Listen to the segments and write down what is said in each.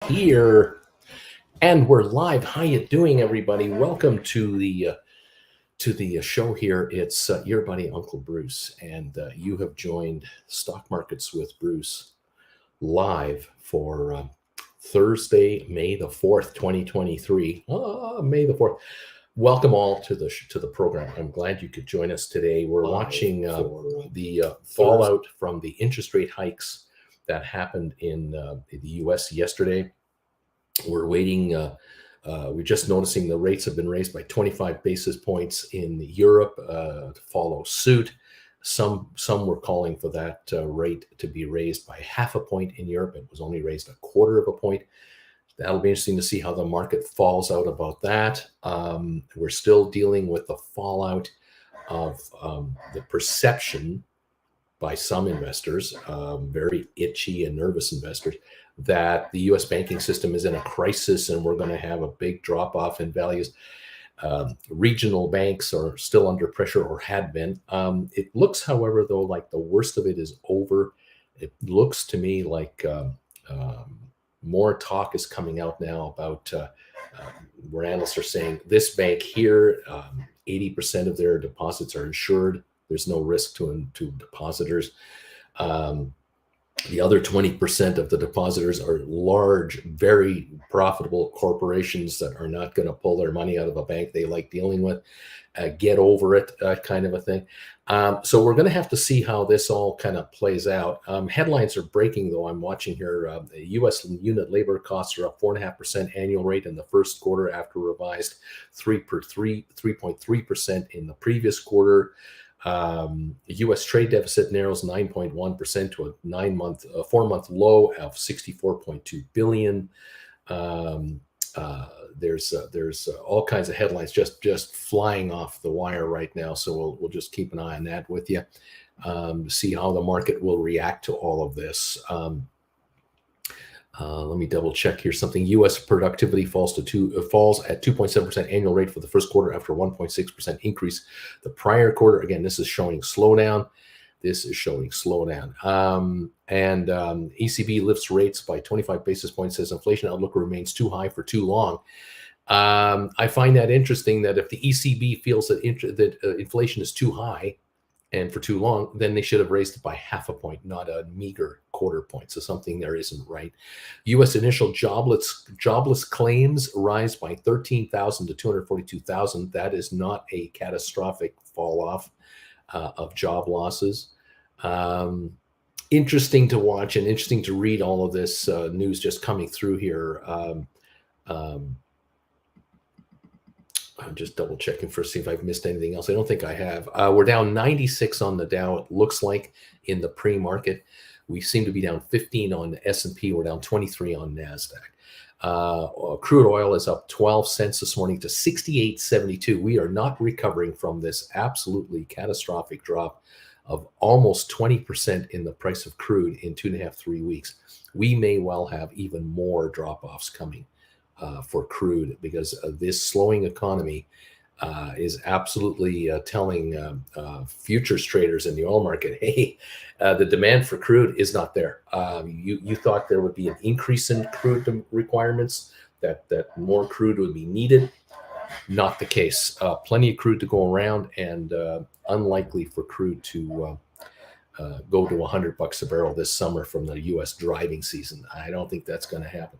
Here, and we're live. How you doing, everybody? Welcome to the show here. It's your buddy Uncle Bruce, and you have joined Stock Markets with Bruce live for Thursday, May the 4th, 2023. May the 4th. Welcome all to the program. I'm glad you could join us today. We're watching the fallout from the interest rate hikes that happened in the U.S. yesterday. We're waiting. We're just noticing the rates have been raised by 25 basis points in Europe to follow suit. Some were calling for that rate to be raised by half a point in Europe. It was only raised a quarter of a point. That'll be interesting to see how the market falls out about that. We're still dealing with the fallout of the perception by some investors, very itchy and nervous investors, that the U.S. banking system is in a crisis and we're going to have a big drop off in values. Regional banks are still under pressure or had been. It looks, however, though, like the worst of it is over. It looks to me like more talk is coming out now about where analysts are saying this bank here, 80% of their deposits are insured. There's no risk to depositors. The other 20% of the depositors are large, very profitable corporations that are not going to pull their money out of a bank they like dealing with. Get over it, kind of a thing. So we're going to have to see how this all kind of plays out. Headlines are breaking, though. I'm watching here. U.S. unit labor costs are up 4.5% annual rate in the first quarter after revised 3.3% in the previous quarter. U.S. trade deficit narrows 9.1% to a 4-month low of $64.2 billion. There's all kinds of headlines just flying off the wire right now. So we'll just keep an eye on that with you. See how the market will react to all of this. Let me double check here something. U.S. productivity falls at 2.7% annual rate for the first quarter after a 1.6% increase the prior quarter. Again, this is showing slowdown. ECB lifts rates by 25 basis points, says inflation outlook remains too high for too long. I find that interesting that if the ECB feels that inflation is too high and for too long, then they should have raised it by half a point, not a meager quarter point. So something there isn't right. U.S. initial jobless claims rise by 13,000 to 242,000. That is not a catastrophic fall off of job losses. Interesting to watch and interesting to read all of this news just coming through here. I'm just double checking for see if I've missed anything else. I don't think I have. We're down 96 on the Dow. It looks like in the pre-market. We seem to be down 15 on the S&P. We're down 23 on NASDAQ. Crude oil is up 12 cents this morning to 68.72. We are not recovering from this absolutely catastrophic drop of almost 20% in the price of crude in 2.5-3 weeks. We may well have even more drop-offs coming for crude because this slowing economy is absolutely telling futures traders in the oil market, hey, the demand for crude is not there. You thought there would be an increase in crude requirements, that more crude would be needed. Not the case. Plenty of crude to go around, and unlikely for crude to go to $100 a barrel this summer from the U.S. driving season. I don't think that's going to happen.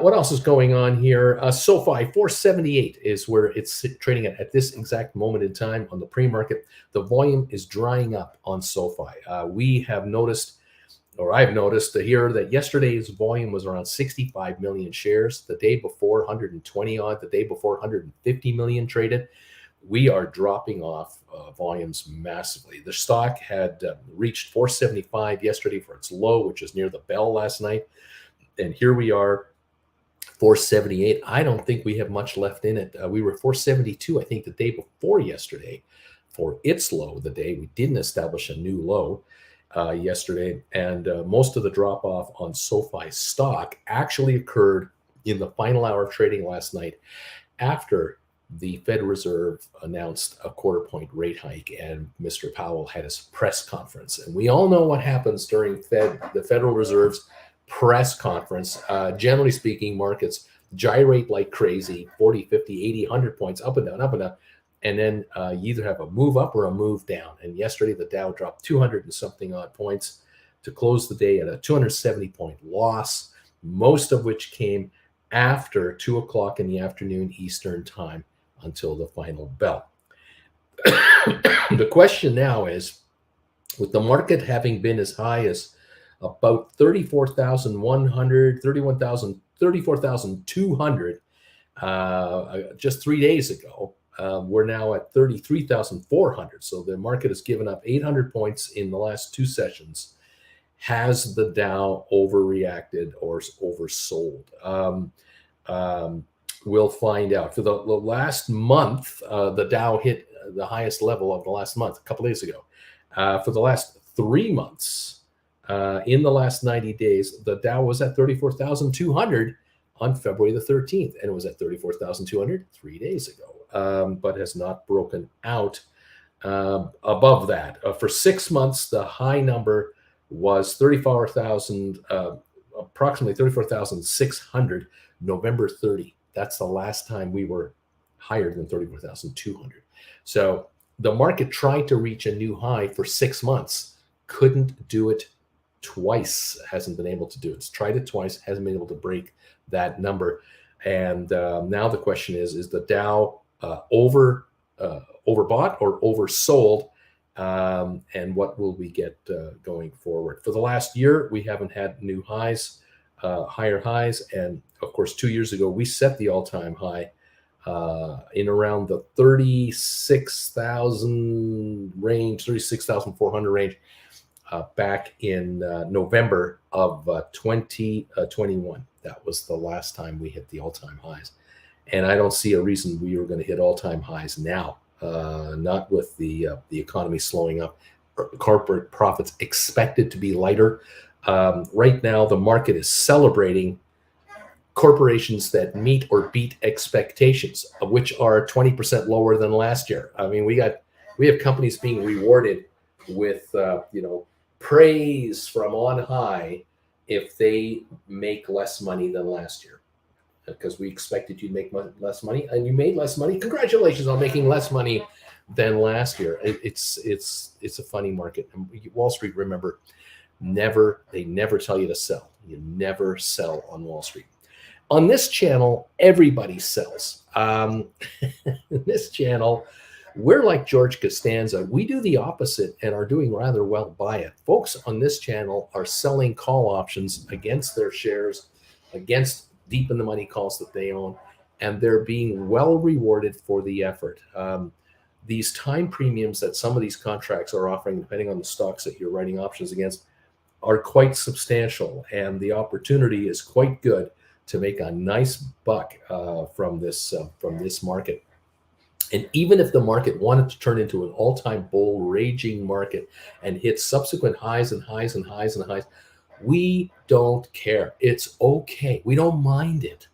What else is going on here? SoFi 478 is where it's trading at this exact moment in time on the pre-market. The volume is drying up on SoFi. We have noticed, or I've noticed here, that yesterday's volume was around 65 million shares. The day before, 120 odd. The day before, 150 million traded. We are dropping off volumes massively. The stock had reached 475 yesterday for its low, which is near the bell last night. And here we are, 478. I don't think we have much left in it. We were 472, I think, the day before yesterday for its low. The day we didn't establish a new low yesterday. And most of the drop off on SoFi stock actually occurred in the final hour of trading last night after the Fed Reserve announced a quarter-point rate hike, and Mr. Powell had his press conference. And we all know what happens during the Federal Reserve's press conference. Generally speaking, markets gyrate like crazy, 40, 50, 80, 100 points, up and down, up and down. And then you either have a move up or a move down. And yesterday, the Dow dropped 200 and something odd points to close the day at a 270 point loss, most of which came after 2 o'clock in the afternoon Eastern time until the final bell. The question now is, with the market having been as high as about 34,100, 34,200 just 3 days ago, we're now at 33,400. So the market has given up 800 points in the last two sessions. Has the Dow overreacted or oversold? We'll find out. For the last month, the Dow hit the highest level of the last month, a couple days ago. For the last 3 months, in the last 90 days, the Dow was at 34,200 on February the 13th, and it was at 34,200 3 days ago, but has not broken out above that. For 6 months, the high number was 34,000, approximately 34,600, November 30. That's the last time we were higher than 34,200. So the market tried to reach a new high for 6 months, couldn't do it twice, hasn't been able to do it. It's tried it twice, hasn't been able to break that number. And now the question is the Dow overbought or oversold? And what will we get going forward? For the last year, we haven't had new highs, higher highs. And of course, 2 years ago, we set the all-time high in around the 36,000 range, 36,400 range back in November of 2021. That was the last time we hit the all-time highs. And I don't see a reason we are going to hit all-time highs now. Not with the economy slowing up, corporate profits expected to be lighter. Right now, the market is celebrating corporations that meet or beat expectations, which are 20% lower than last year. I mean, we have companies being rewarded with praise from on high if they make less money than last year, because we expected you to make less money, and you made less money. Congratulations on making less money than last year. It's a funny market. And Wall Street, remember, they never tell you to sell. You never sell on Wall Street. On this channel, everybody sells. This channel, we're like George Costanza. We do the opposite and are doing rather well by it. Folks on this channel are selling call options against their shares, against deep in the money calls that they own, and they're being well rewarded for the effort. These time premiums that some of these contracts are offering, depending on the stocks that you're writing options against, are quite substantial, and the opportunity is quite good to make a nice buck from this market. And even if the market wanted to turn into an all-time bull raging market and hit subsequent highs and highs and highs and highs, we don't care. It's okay. We don't mind it.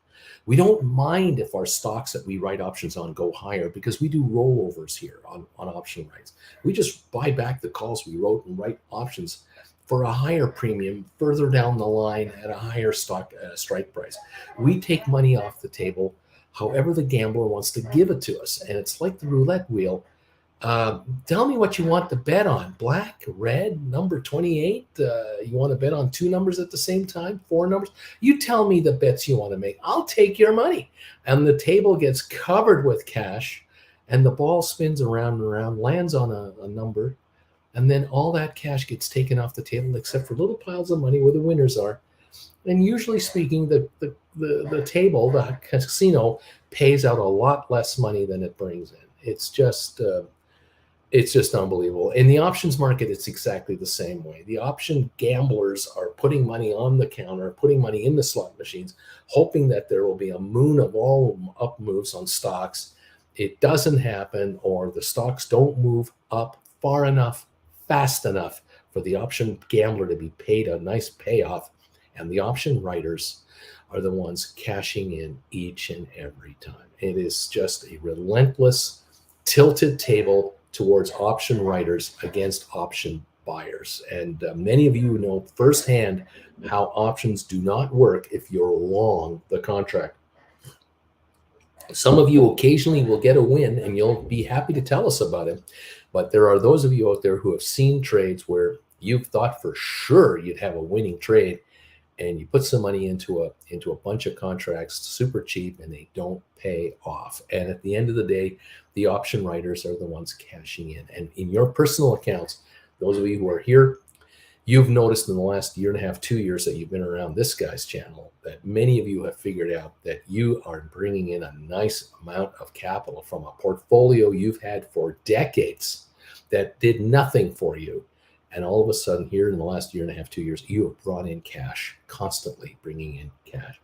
We don't mind if our stocks that we write options on go higher, because we do rollovers here on option rights. We just buy back the calls we wrote and write options for a higher premium further down the line at a higher stock strike price. We take money off the table however the gambler wants to give it to us. And it's like the roulette wheel. Tell me what you want to bet on. Black, red, number 28. You want to bet on 2 numbers at the same time, 4 numbers? You tell me the bets you want to make. I'll take your money. And the table gets covered with cash, and the ball spins around and around, lands on a number, and then all that cash gets taken off the table except for little piles of money where the winners are. And usually speaking, the table, the casino, pays out a lot less money than it brings in. It's just unbelievable. In the options market, it's exactly the same way. The option gamblers are putting money on the counter, putting money in the slot machines, hoping that there will be a moon of all up moves on stocks. It doesn't happen, or the stocks don't move up far enough, fast enough for the option gambler to be paid a nice payoff. And the option writers are the ones cashing in each and every time. It is just a relentless, tilted table towards option writers against option buyers. And many of you know firsthand how options do not work if you're long the contract. Some of you occasionally will get a win and you'll be happy to tell us about it. But there are those of you out there who have seen trades where you've thought for sure you'd have a winning trade, and you put some money into a bunch of contracts super cheap and they don't pay off. And at the end of the day, the option writers are the ones cashing in. And in your personal accounts, those of you who are here, you've noticed in the last year and a half, 2 years that you've been around this guy's channel, that many of you have figured out that you are bringing in a nice amount of capital from a portfolio you've had for decades that did nothing for you. And all of a sudden here in the last year and a half, 2 years, you have brought in cash, constantly bringing in cash.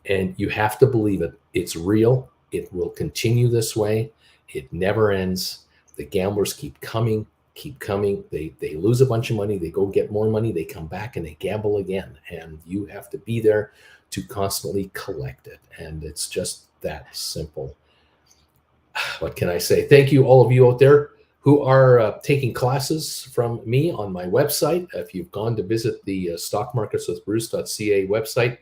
And you have to believe it. It's real. It will continue this way. It never ends. The gamblers keep coming. They lose a bunch of money. They go get more money. They come back and they gamble again. And you have to be there to constantly collect it. And it's just that simple. What can I say? Thank you, all of you out there who are taking classes from me on my website. If you've gone to visit the stockmarketswithbruce.ca website,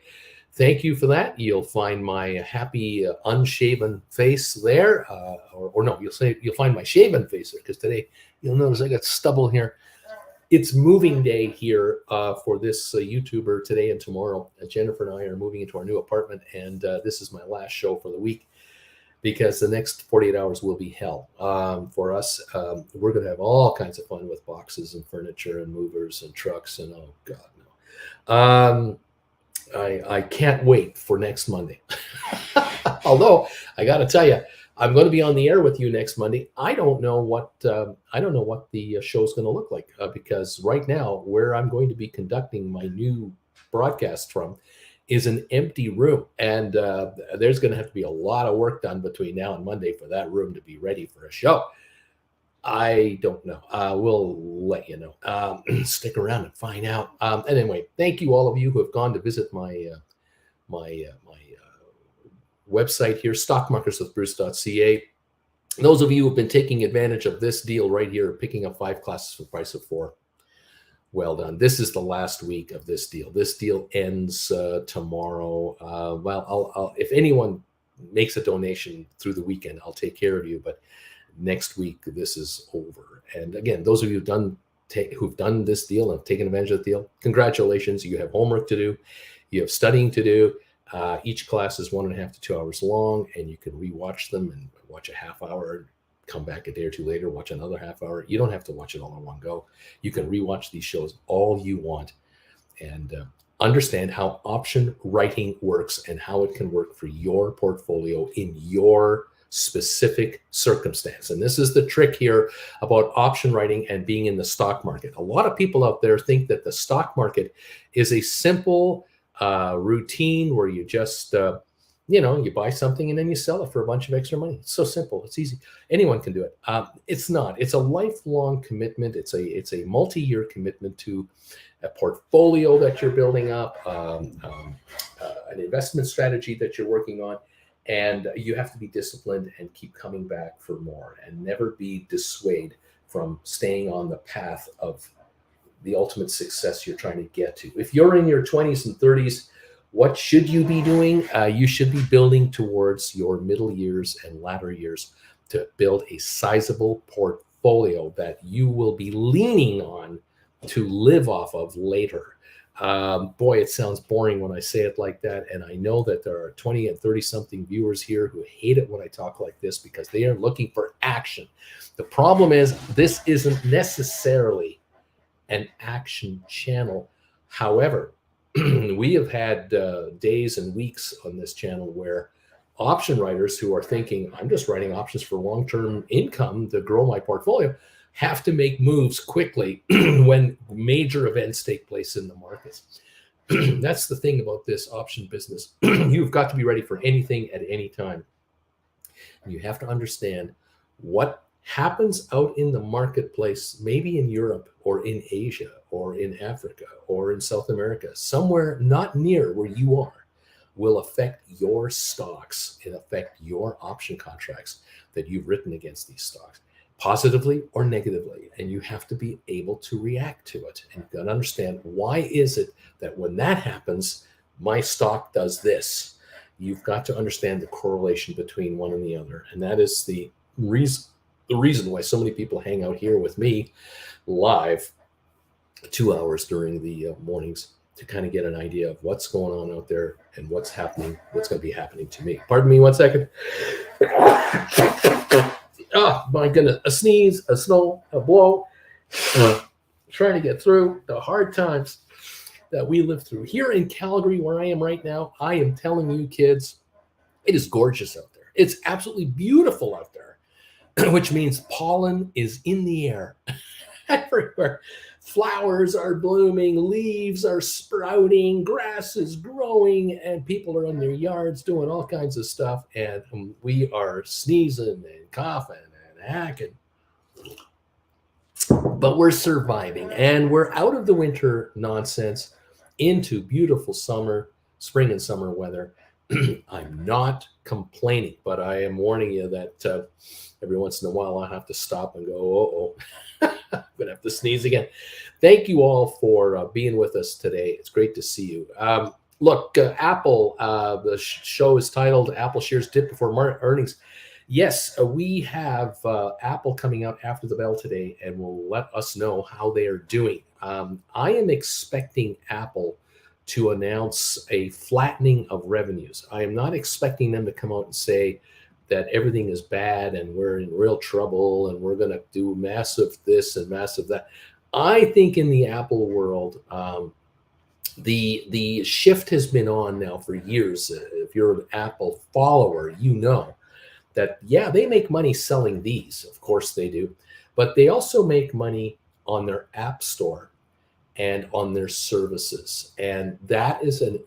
thank you for that. You'll find my happy unshaven face there, or no, you'll find my shaven face there, because today you'll notice I got stubble here. It's moving day here for this YouTuber today and tomorrow. Jennifer and I are moving into our new apartment, and this is my last show for the week, because the next 48 hours will be hell for us. We're going to have all kinds of fun with boxes and furniture and movers and trucks, and oh God, no. I can't wait for next Monday. Although I got to tell you, I'm going to be on the air with you next Monday. I don't know what the show is going to look like, because right now where I'm going to be conducting my new broadcast from is an empty room, and there's going to have to be a lot of work done between now and Monday for that room to be ready for a show. I don't know. We'll let you know. Stick around and find out. Anyway, thank you all of you who have gone to visit my website here, stockmarketswithbruce.ca. Those of you who have been taking advantage of this deal right here, picking up 5 classes for the price of 4. Well done. This is the last week of this deal. This deal ends tomorrow. I'll if anyone makes a donation through the weekend, I'll take care of you. But next week, this is over. And again, those of you who've done this deal and have taken advantage of the deal, congratulations. You have homework to do. You have studying to do. Each class is 1.5 to 2 hours long, and you can rewatch them and watch a half hour, come back a day or two later, watch another half hour. You don't have to watch it all in one go. You can rewatch these shows all you want, and understand how option writing works and how it can work for your portfolio in your specific circumstance. And this is the trick here about option writing and being in the stock market. A lot of people out there think that the stock market is a simple routine where you just you buy something and then you sell it for a bunch of extra money. It's so simple. It's easy. Anyone can do it. It's not. It's a lifelong commitment. It's a multi-year commitment to a portfolio that you're building up, an investment strategy that you're working on, and you have to be disciplined and keep coming back for more, and never be dissuaded from staying on the path of the ultimate success you're trying to get to. If you're in your 20s and 30s, what should you be doing? You should be building towards your middle years and latter years to build a sizable portfolio that you will be leaning on to live off of later. Boy, it sounds boring when I say it like that. And I know that there are 20 and 30 something viewers here who hate it when I talk like this, because they are looking for action. The problem is this isn't necessarily an action channel. However, we have had days and weeks on this channel where option writers who are thinking, I'm just writing options for long-term income to grow my portfolio, have to make moves quickly when major events take place in the markets. That's the thing about this option business. You've got to be ready for anything at any time. And you have to understand what happens out in the marketplace, maybe in Europe or in Asia or in Africa or in South America, somewhere not near where you are, will affect your stocks and affect your option contracts that you've written against these stocks. positively or negatively, and you have to be able to react to it. And you've got to understand, why is it that when that happens, my stock does this? You've got to understand the correlation between one and the other, and that is the reason why so many people hang out here with me live 2 hours during the mornings, to kind of get an idea of what's going on out there and what's happening, what's going to be happening to me. Pardon me 1 second. Oh my goodness, a sneeze, a snow, a blow. Trying to get through the hard times that we live through here in Calgary, where I am right now. I am telling you, kids, it is gorgeous out there. It's absolutely beautiful out there, which means pollen is in the air everywhere. Flowers are blooming, leaves are sprouting, grass is growing, and people are in their yards doing all kinds of stuff. And we are sneezing and coughing and hacking. But we're surviving, and we're out of the winter nonsense into beautiful spring and summer weather. I'm not complaining, but I am warning you that every once in a while I'll have to stop and go, uh-oh. I'm going to have to sneeze again. Thank you all for being with us today. It's great to see you. Look, Apple, the show is titled Apple Shares Dip Before Earnings. Yes, we have Apple coming out after the bell today, and will let us know how they are doing. I am expecting Apple to announce a flattening of revenues. I am not expecting them to come out and say that everything is bad and we're in real trouble and we're going to do massive this and massive that. I think in the Apple world, the shift has been on now for years. If you're an Apple follower, you know that, yeah, they make money selling these. Of course they do. But they also make money on their app store and on their services. And that is an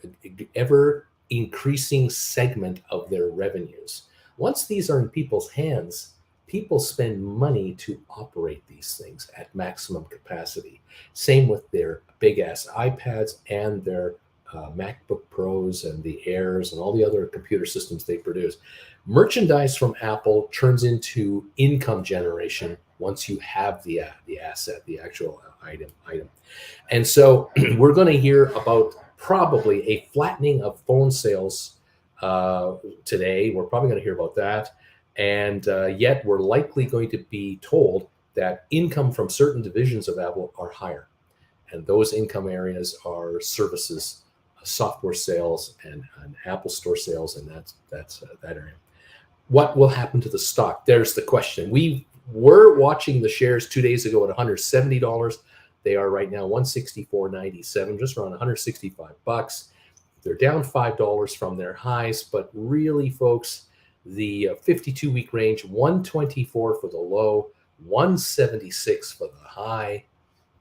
ever increasing segment of their revenues. Once these are in people's hands, people spend money to operate these things at maximum capacity. Same with their big ass iPads and their MacBook Pros and the Airs and all the other computer systems they produce. Merchandise from Apple turns into income generation once you have the asset, the actual item. And so we're going to hear about probably a flattening of phone sales today. We're probably going to hear about that. And yet we're likely going to be told that income from certain divisions of Apple are higher. And those income areas are services, software sales, and Apple Store sales, and that's that area. What will happen to the stock? There's the question. We were watching the shares 2 days ago at $170. They are right now $164.97, just around $165. They're down $5 from their highs, but really, folks, the 52-week range, 124 for the low, 176 for the high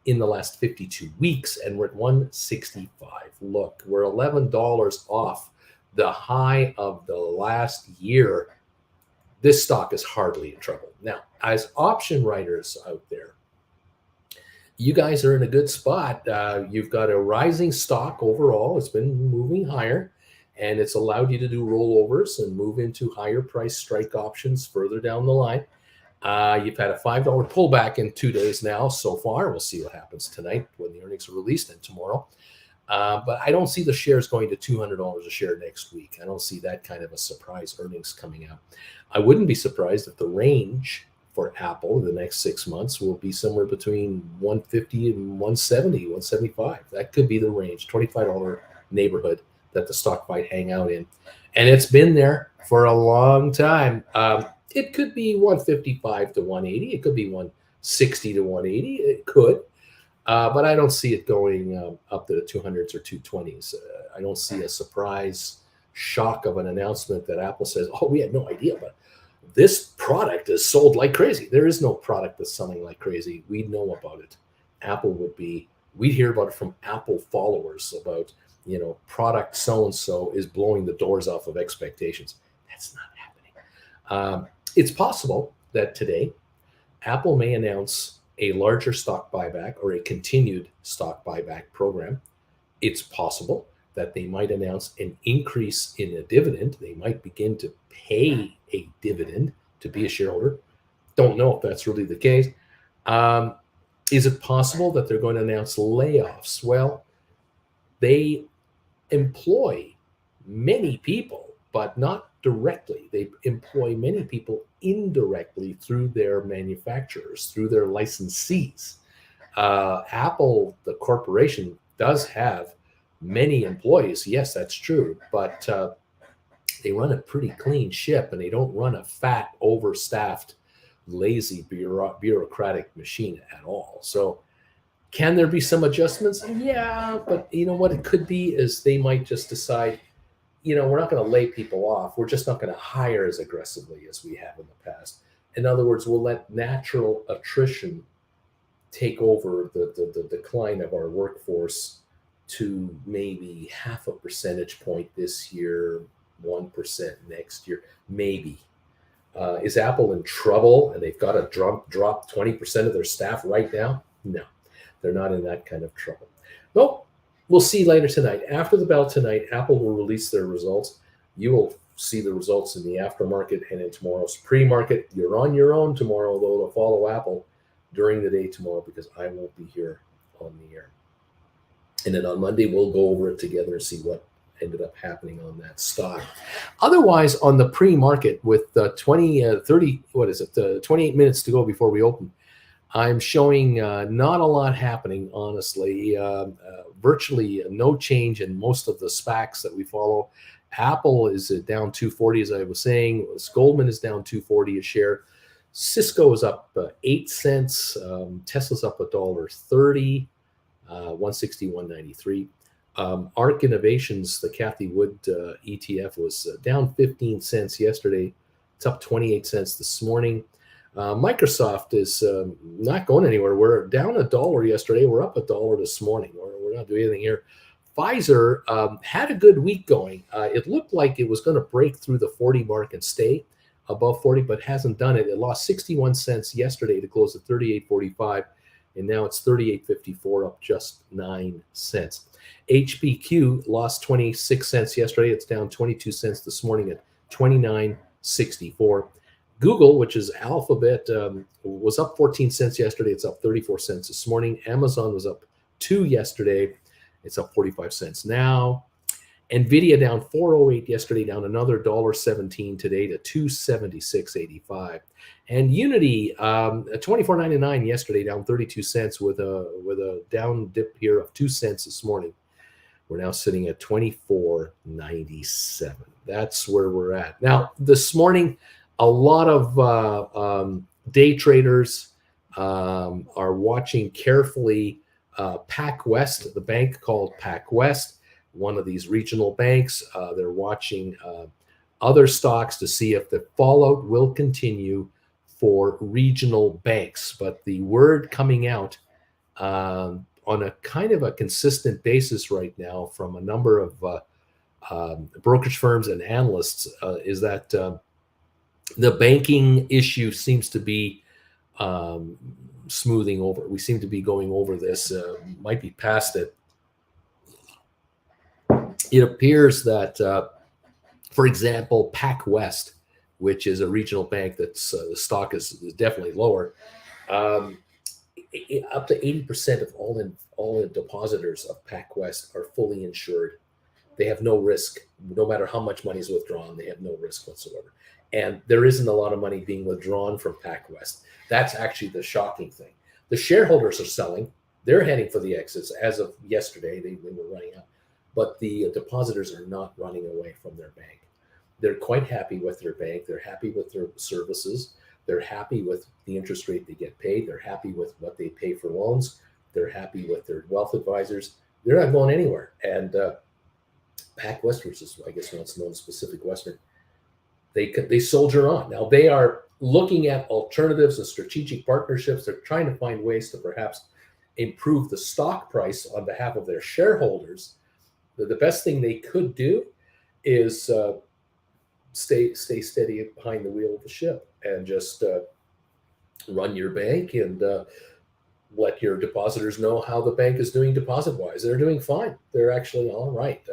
in the last 52 weeks, and we're at 165. Look, we're $11 off the high of the last year. This stock is hardly in trouble. Now, as option writers out there, you guys are in a good spot. You've got a rising stock overall. It's been moving higher, and it's allowed you to do rollovers and move into higher price strike options further down the line. You've had a $5 pullback in 2 days now so far. We'll see what happens tonight when the earnings are released and tomorrow. But I don't see the shares going to $200 a share next week. I don't see that kind of a surprise earnings coming out. I wouldn't be surprised if the range for Apple in the next 6 months will be somewhere between 150 and 170, 175. That could be the range, $25 neighborhood that the stock might hang out in. And it's been there for a long time. It could be 155 to 180. It could be 160 to 180. It could. But I don't see it going up to the 200s or 220s. I don't see a surprise shock of an announcement that Apple says, oh, we had no idea, but this product is sold like crazy. There is no product that's selling like crazy. We know about it. We'd hear about it from Apple followers about, product so-and-so is blowing the doors off of expectations. That's not happening. It's possible that today Apple may announce a larger stock buyback or a continued stock buyback program. It's possible that they might announce an increase in a dividend. They might begin to pay a dividend to be a shareholder. Don't know if that's really the case. Um, is it possible that they're going to announce layoffs? Well, they employ many people, but not directly. They employ many people indirectly through their manufacturers, through their licensees. Apple, the corporation, does have many employees. Yes, that's true, but they run a pretty clean ship, and they don't run a fat, overstaffed, lazy, bureaucratic machine at all. So, can there be some adjustments? Yeah, but you know what it could be is they might just decide, we're not going to lay people off. We're just not going to hire as aggressively as we have in the past. In other words, we'll let natural attrition take over the decline of our workforce to maybe half a percentage point this year, 1% next year, maybe. Is Apple in trouble and they've got to drop 20% of their staff right now? No, they're not in that kind of trouble. Nope. We'll see later tonight. After the bell tonight, Apple will release their results. You will see the results in the aftermarket and in tomorrow's pre-market. You're on your own tomorrow, though, to follow Apple during the day tomorrow, because I won't be here on the air. And then on Monday, we'll go over it together and see what ended up happening on that stock. Otherwise, on the pre-market with 28 minutes to go before we open, I'm showing not a lot happening, honestly. Virtually no change in most of the SPACs that we follow. Apple is down 240, as I was saying. Goldman is down 240 a share. Cisco is up 8 cents. Tesla's up $1.30, 160, 193. ARC Innovations, the Cathie Wood ETF, was down 15 cents yesterday. It's up 28 cents this morning. Microsoft is not going anywhere. We're down $1 yesterday. We're up $1 this morning. We're not doing anything here. Pfizer had a good week going. It looked like it was going to break through the 40 mark and stay above 40, but hasn't done it. It lost 61 cents yesterday to close at 38.45, and now it's 38.54, up just 9 cents. HPQ lost 26 cents yesterday. It's down 22 cents this morning at 29.64. Google, which is Alphabet, was up 14 cents yesterday. It's up 34 cents this morning. Amazon was up 2 yesterday. It's up 45 cents now. NVIDIA down 408 yesterday, down another $1.17 today to 276.85. And Unity, 24.99 yesterday, down 32 cents with a down dip here of 2 cents this morning. We're now sitting at 24.97. That's where we're at. Now, this morning, a lot of day traders are watching carefully PacWest, the bank called PacWest, one of these regional banks. They're watching other stocks to see if the fallout will continue for regional banks. But the word coming out on a kind of a consistent basis right now from a number of brokerage firms and analysts is that the banking issue seems to be smoothing over. We seem to be going over this, might be past it. It appears that, for example, PacWest, which is a regional bank that's the stock is definitely lower, up to 80% of all in depositors of PacWest are fully insured. They have no risk. No matter how much money is withdrawn, they have no risk whatsoever. And there isn't a lot of money being withdrawn from PacWest. That's actually the shocking thing. The shareholders are selling. They're heading for the exits. As of yesterday, they were running out. But the depositors are not running away from their bank. They're quite happy with their bank. They're happy with their services. They're happy with the interest rate they get paid. They're happy with what they pay for loans. They're happy with their wealth advisors. They're not going anywhere. And PacWest, which is, I guess, what's known as Pacific Western, they soldier on. Now, they are looking at alternatives and strategic partnerships. They're trying to find ways to perhaps improve the stock price on behalf of their shareholders. The best thing they could do is stay steady behind the wheel of the ship and just run your bank and let your depositors know how the bank is doing deposit-wise. They're doing fine. They're actually all right.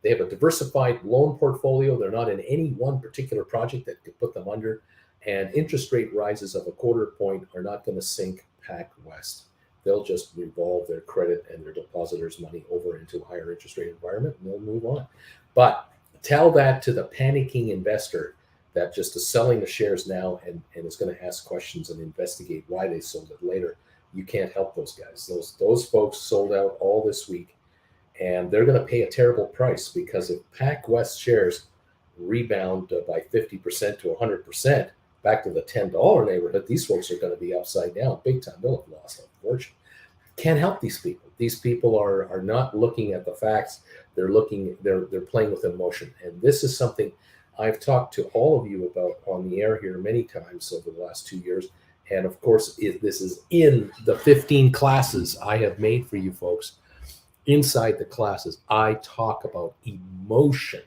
They have a diversified loan portfolio. They're not in any one particular project that could put them under. And interest rate rises of a quarter point are not going to sink PacWest. They'll just revolve their credit and their depositors' money over into a higher interest rate environment, and they'll move on. But tell that to the panicking investor that just is selling the shares now and is going to ask questions and investigate why they sold it later. You can't help those guys. Those folks sold out all this week, and they're going to pay a terrible price, because if PacWest shares rebound by 50% to 100%, back to the $10 neighborhood, these folks are going to be upside down big time. They'll have lost a fortune. Can't help these people. These people are not looking at the facts. They're playing with emotion. And this is something I've talked to all of you about on the air here many times over the last 2 years. And of course, this is in the 15 classes I have made for you folks. Inside the classes, I talk about emotion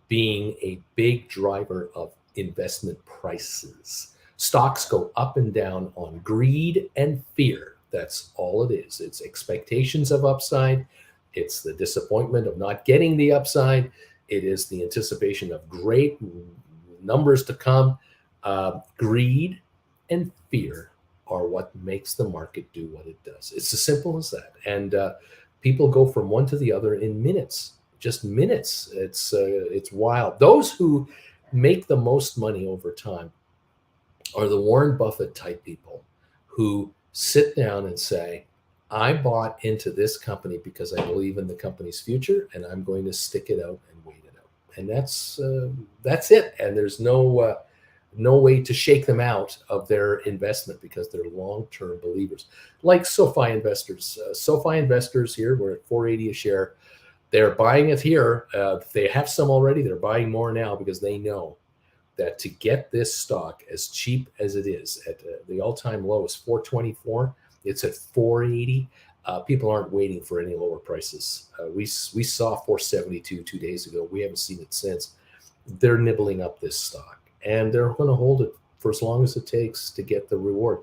being a big driver of investment prices. Stocks go up and down on greed and fear. That's all it is. It's expectations of upside. It's the disappointment of not getting the upside. It is the anticipation of great numbers to come. Greed and fear are what makes the market do what it does. It's as simple as that. And people go from one to the other in minutes, just minutes. It's wild. Those who make the most money over time are the Warren Buffett type people who sit down and say, I bought into this company because I believe in the company's future, and I'm going to stick it out and wait it out. And that's it. And there's no way to shake them out of their investment, because they're long-term believers. Like SoFi investors. SoFi investors here, we're at $4.80 a share. They're buying it here. They have some already. They're buying more now because they know that to get this stock as cheap as it is at the all-time low is $4.24. It's at $4.80. People aren't waiting for any lower prices. We saw $4.72 2 days ago. We haven't seen it since. They're nibbling up this stock, and they're going to hold it for as long as it takes to get the reward.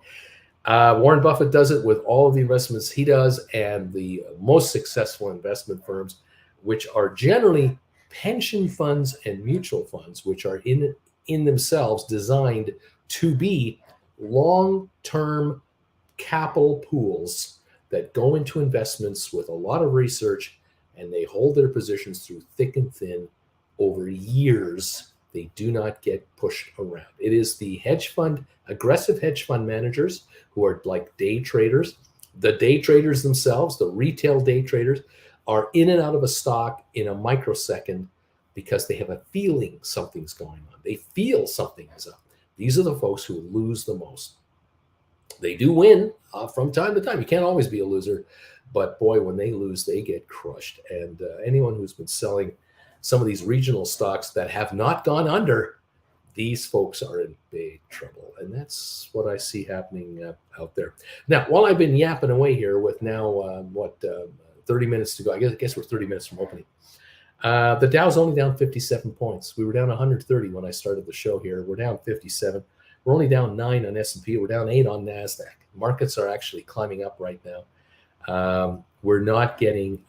Warren Buffett does it with all of the investments he does, and the most successful investment firms, which are generally pension funds and mutual funds, which are in themselves designed to be long-term capital pools that go into investments with a lot of research, and they hold their positions through thick and thin over years. They do not get pushed around. It is the aggressive hedge fund managers who are like day traders. The day traders themselves, the retail day traders, are in and out of a stock in a microsecond because they have a feeling something's going on. They feel something is up. These are the folks who lose the most. They do win from time to time. You can't always be a loser, but boy, when they lose, they get crushed. And anyone who's been selling some of these regional stocks that have not gone under, these folks are in big trouble. And that's what I see happening out there. Now, while I've been yapping away here with now, 30 minutes to go, I guess we're 30 minutes from opening. The Dow's only down 57 points. We were down 130 when I started the show here. We're down 57. We're only down 9 on S&P. We're down 8 on NASDAQ. Markets are actually climbing up right now. We're not getting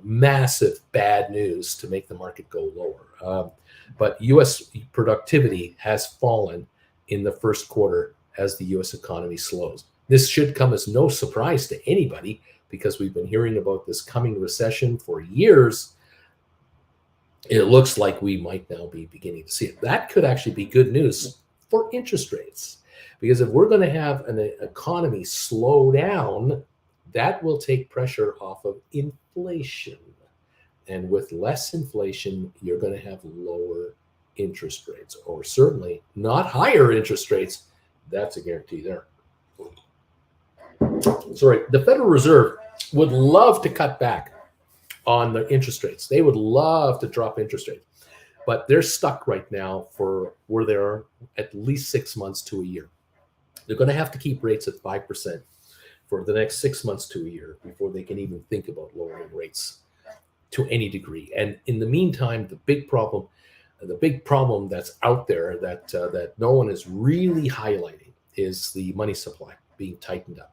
massive bad news to make the market go lower. But U.S. productivity has fallen in the first quarter as the U.S. economy slows. This should come as no surprise to anybody, because we've been hearing about this coming recession for years. It looks like we might now be beginning to see it. That could actually be good news for interest rates, because if we're going to have an economy slow down, that will take pressure off of inflation. And with less inflation, you're going to have lower interest rates, or certainly not higher interest rates. That's a guarantee there. Sorry, the Federal Reserve would love to cut back on the interest rates. They would love to drop interest rates, but they're stuck right now for where they are at least 6 months to a year. They're going to have to keep rates at 5% for the next 6 months to a year before they can even think about lowering rates to any degree. And in the meantime, the big problem that's out there that no one is really highlighting is the money supply being tightened up.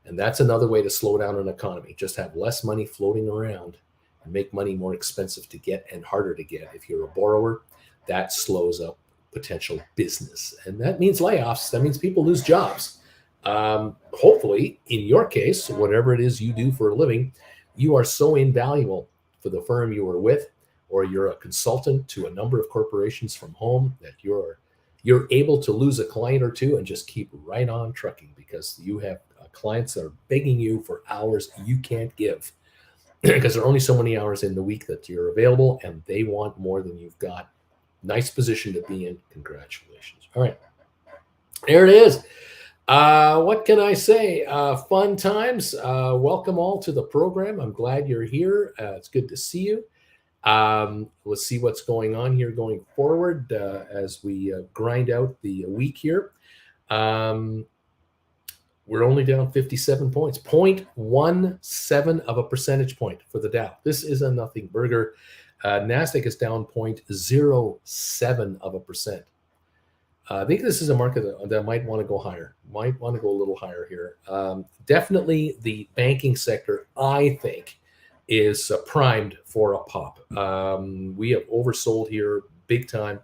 And that's another way to slow down an economy. Just have less money floating around and make money more expensive to get and harder to get. If you're a borrower, that slows up potential business. And that means layoffs. That means people lose jobs. Hopefully, in your case, whatever it is you do for a living, you are so invaluable for the firm you are with, or you're a consultant to a number of corporations from home, that you're able to lose a client or two and just keep right on trucking, because you have clients that are begging you for hours you can't give because there are only so many hours in the week that you're available, and they want more than you've got. Nice position to be in. Congratulations. All right. There it is. What can I say? Fun times. Welcome all to the program. I'm glad you're here. It's good to see you. We'll see what's going on here going forward as we grind out the week here. We're only down 57 points, 0.17 of a percentage point for the Dow. This is a nothing burger. NASDAQ is down 0.07 of a percent. I think this is a market that might want to go higher, might want to go a little higher here. Definitely the banking sector, I think, is primed for a pop. We have oversold here big time.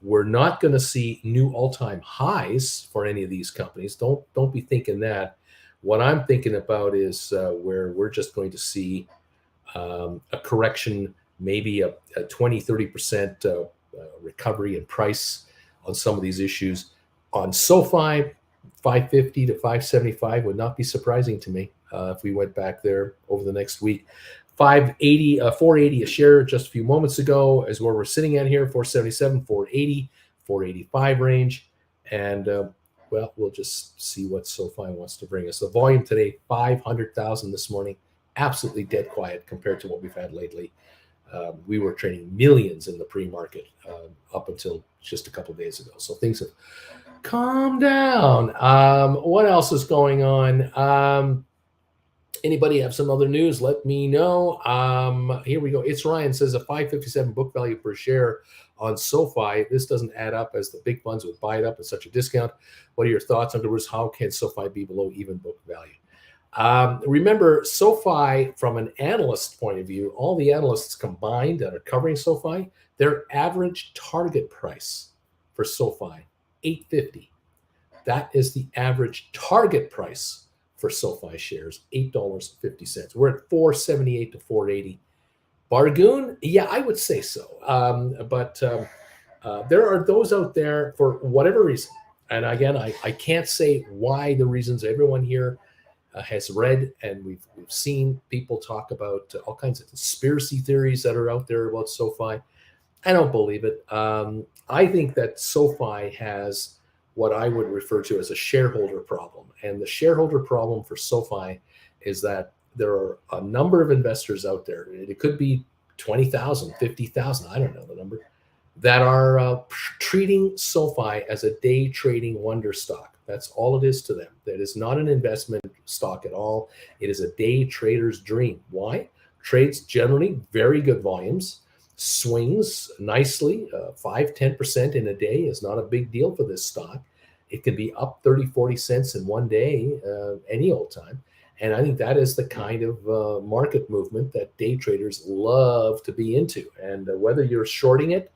We're not going to see new all-time highs for any of these companies. Don't be thinking that. What I'm thinking about is where we're just going to see a correction, maybe a 20-30% recovery in price on some of these issues. On SoFi, 550 to 575 would not be surprising to me if we went back there over the next week. 480 a share just a few moments ago is where we're sitting at here. 477, 480, 485 range. And well, we'll just see what SoFi wants to bring us. The volume today, 500,000 this morning. Absolutely dead quiet compared to what we've had lately. We were trading millions in the pre-market up until just a couple of days ago. So things have calmed down. What else is going on? Anybody have some other news? Let me know. Here we go. It's Ryan says a 557 book value per share on SoFi. This doesn't add up, as the big funds would buy it up at such a discount. What are your thoughts? In other words, how can SoFi be below even book value? Remember, SoFi, from an analyst point of view, all the analysts combined that are covering SoFi, their average target price for SoFi, $8.50. That is the average target price for SoFi shares, $8.50. We're at $4.78 to $4.80. Bargain? Yeah, I would say so. But there are those out there for whatever reason. And again, I can't say why the reasons. Everyone here has read, and we've seen people talk about all kinds of conspiracy theories that are out there about SoFi. I don't believe it. I think that SoFi has what I would refer to as a shareholder problem. And the shareholder problem for SoFi is that there are a number of investors out there, it could be 20,000, 50,000, I don't know the number, that are treating SoFi as a day trading wonder stock. That's all it is to them. That is not an investment stock at all. It is a day trader's dream. Why? Trades generally very good volumes, swings nicely, 5-10% in a day is not a big deal for this stock. It can be up 30-40 cents in one day, any old time. And I think that is the kind of market movement that day traders love to be into. And whether you're shorting it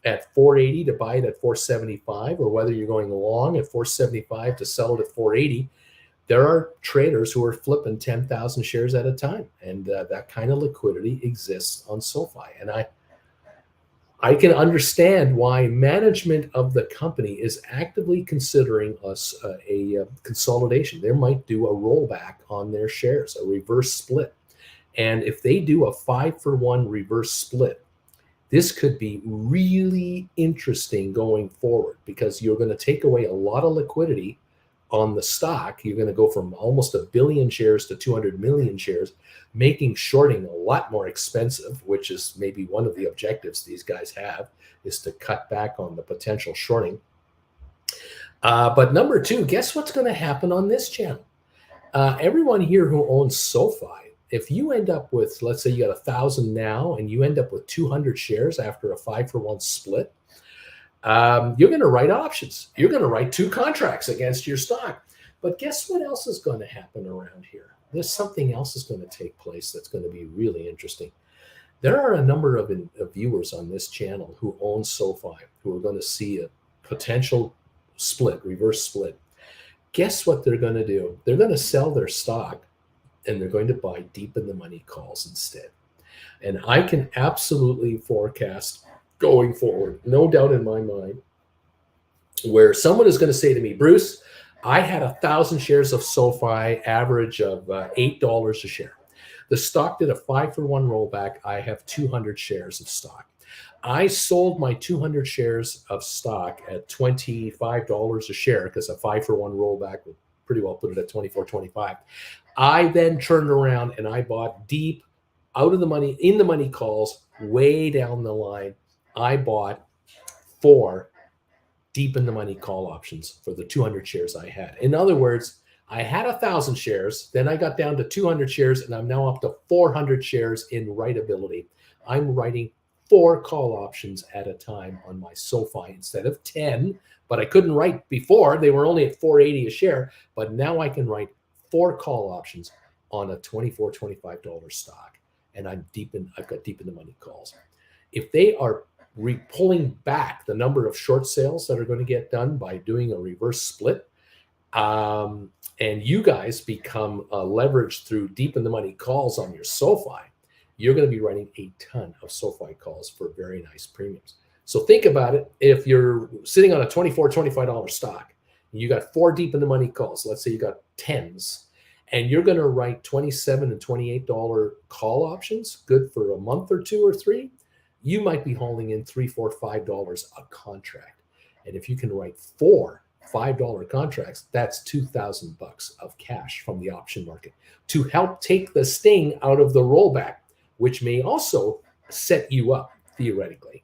at 480 to buy it at 475, or whether you're going long at 475 to sell it at 480, there are traders who are flipping 10,000 shares at a time. And that kind of liquidity exists on SoFi. And I can understand why management of the company is actively considering a consolidation. They might do a rollback on their shares, a reverse split. And if they do a 5-for-1 reverse split, this could be really interesting going forward, because you're going to take away a lot of liquidity on the stock. You're going to go from almost 1 billion shares to 200 million shares, making shorting a lot more expensive, which is maybe one of the objectives these guys have, is to cut back on the potential shorting. But number two, guess what's going to happen on this channel? Everyone here who owns SoFi, if you end up with, let's say you got 1,000 now, and you end up with 200 shares after a 5-for-1 split, you're going to write options. You're going to write 2 contracts against your stock. But guess what else is going to happen around here? There's something else is going to take place that's going to be really interesting. There are a number of viewers on this channel who own SoFi, who are going to see potential split, reverse split. Guess what they're going to do? They're going to sell their stock and they're going to buy deep in the money calls instead. And I can absolutely forecast going forward, no doubt in my mind, where someone is going to say to me, Bruce, I had 1,000 shares of SoFi, average of $8 a share. The stock did a 5-for-1 rollback. I have 200 shares of stock. I sold my 200 shares of stock at $25 a share because a 5-for-1 rollback would pretty well put it at $24.25. I then turned around and I bought deep out of the money, in the money calls, way down the line. I bought 4 deep in the money call options for the 200 shares I had. In other words, I had 1,000 shares, then I got down to 200 shares, and I'm now up to 400 shares in writability. I'm writing 4 call options at a time on my SoFi instead of 10, but I couldn't write before. They were only at $4.80 a share, but now I can write 4 call options on a $24, $25 stock, and I've got deep in the money calls. If they are pulling back the number of short sales that are going to get done by doing a reverse split, and you guys become leveraged through deep in the money calls on your SoFi, you're going to be writing a ton of SoFi calls for very nice premiums. So think about it. If you're sitting on a $24, $25 stock, and you got 4 deep in the money calls, let's say you got 10s, and you're going to write $27 and $28 call options, good for a month or 2 or 3, you might be hauling in $3, $4, $5 a contract. And if you can write 4 $5 contracts, that's $2,000 of cash from the option market to help take the sting out of the rollback, which may also set you up theoretically.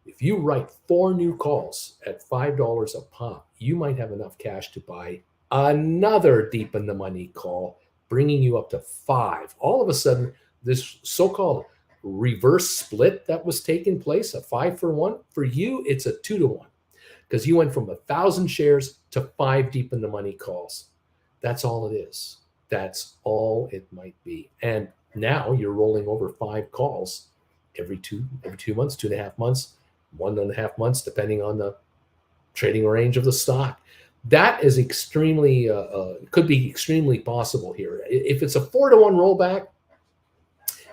If you write 4 new calls at $5 a pop, you might have enough cash to buy another deep in the money call, bringing you up to 5. All of a sudden, this so-called reverse split that was taking place, a 5-for-1, for you, it's a 2-to-1. Because you went from 1,000 shares to 5 deep in the money calls. That's all it is. That's all it might be. And now you're rolling over 5 calls every 2 months, 2.5 months, 1.5 months, depending on the trading range of the stock. That is extremely, could be extremely possible here. If it's a 4-to-1 rollback,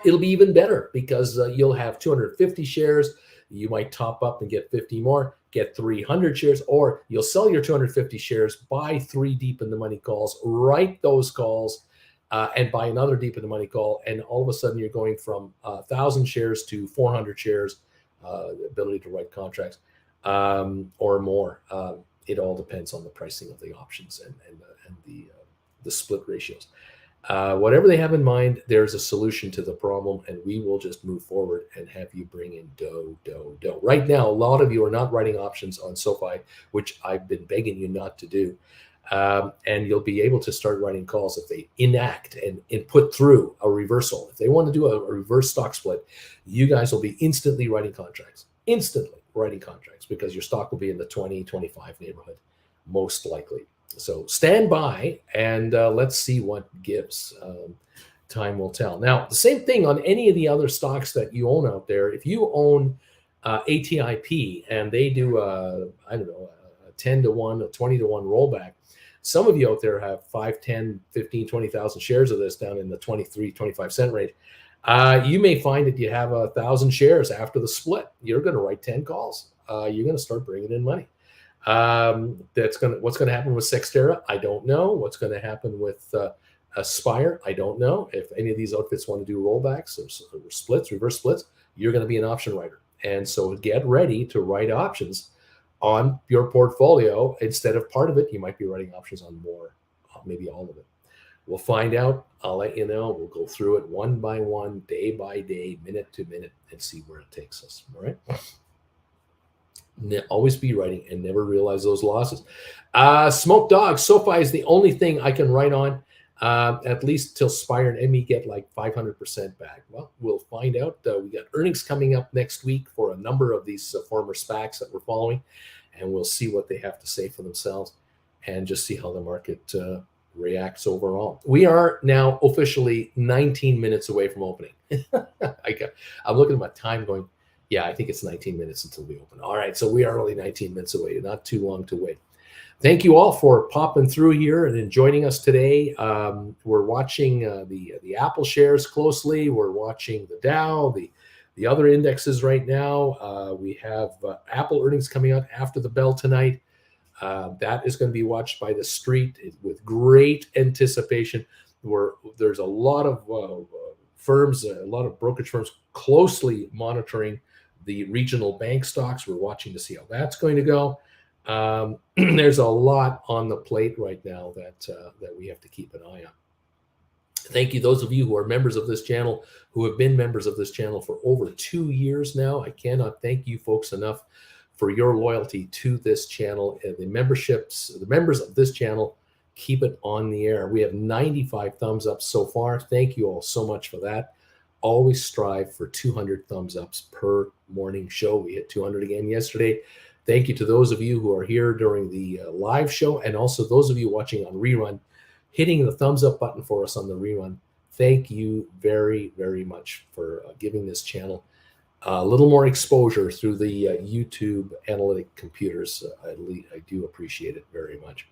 it'll be even better because you'll have 250 shares. You might top up and get 50 more, get 300 shares, or you'll sell your 250 shares, buy 3 deep in the money calls, write those calls, and buy another deep in the money call. And all of a sudden you're going from 1,000 shares to 400 shares, the ability to write contracts or more. It all depends on the pricing of the options and the split ratios. Whatever they have in mind, there's a solution to the problem, and we will just move forward and have you bring in dough. Right now, a lot of you are not writing options on SoFi, which I've been begging you not to do. And you'll be able to start writing calls if they enact and put through a reversal. If they want to do a reverse stock split, you guys will be instantly writing contracts, because your stock will be in the 20, 25 neighborhood, most likely. So stand by and let's see what gives. Time will tell. Now, the same thing on any of the other stocks that you own out there. If you own ATIP and they do a 10-to-1, a 20-to-1 rollback, some of you out there have 5, 10, 15, 20,000 shares of this down in the 23, 25 cent range. You may find that you have 1,000 shares after the split. You're going to write 10 calls. You're going to start bringing in money. What's going to happen with Cyxtera? I don't know. What's going to happen with Aspire? I don't know. If any of these outfits want to do rollbacks or splits, reverse splits, you're going to be an option writer. And so get ready to write options on your portfolio. Instead of part of it, you might be writing options on more, maybe all of it. We'll find out. I'll let you know. We'll go through it one by one, day by day, minute to minute, and see where it takes us. All right. Always be writing and never realize those losses. Smoke Dog, SoFi is the only thing I can write on, at least till Spire and ME get like 500% back. Well, we'll find out. We got earnings coming up next week for a number of these former SPACs that we're following, and we'll see what they have to say for themselves and just see how the market reacts overall. We are now officially 19 minutes away from opening. I'm looking at my time going, Yeah, I think it's 19 minutes until we open. All right, so we are only 19 minutes away. Not too long to wait. Thank you all for popping through here and joining us today. We're watching the Apple shares closely. We're watching the Dow, the other indexes right now. We have Apple earnings coming out after the bell tonight. That is going to be watched by the street with great anticipation. There's a lot of firms, a lot of brokerage firms closely monitoring the regional bank stocks. We're watching to see how that's going to go. There's a lot on the plate right now that we have to keep an eye on. Thank you, those of you who are members of this channel, who have been members of this channel for over 2 years now. I cannot thank you folks enough for your loyalty to this channel. And the members of this channel keep it on the air. We have 95 thumbs up so far. Thank you all so much for that. Always strive for 200 thumbs ups per morning show. We hit 200 again yesterday. Thank you to those of you who are here during the live show, and also those of you watching on rerun, hitting the thumbs up button for us on the rerun. Thank you very, very much for giving this channel a little more exposure through the YouTube analytic computers. I do appreciate it very much.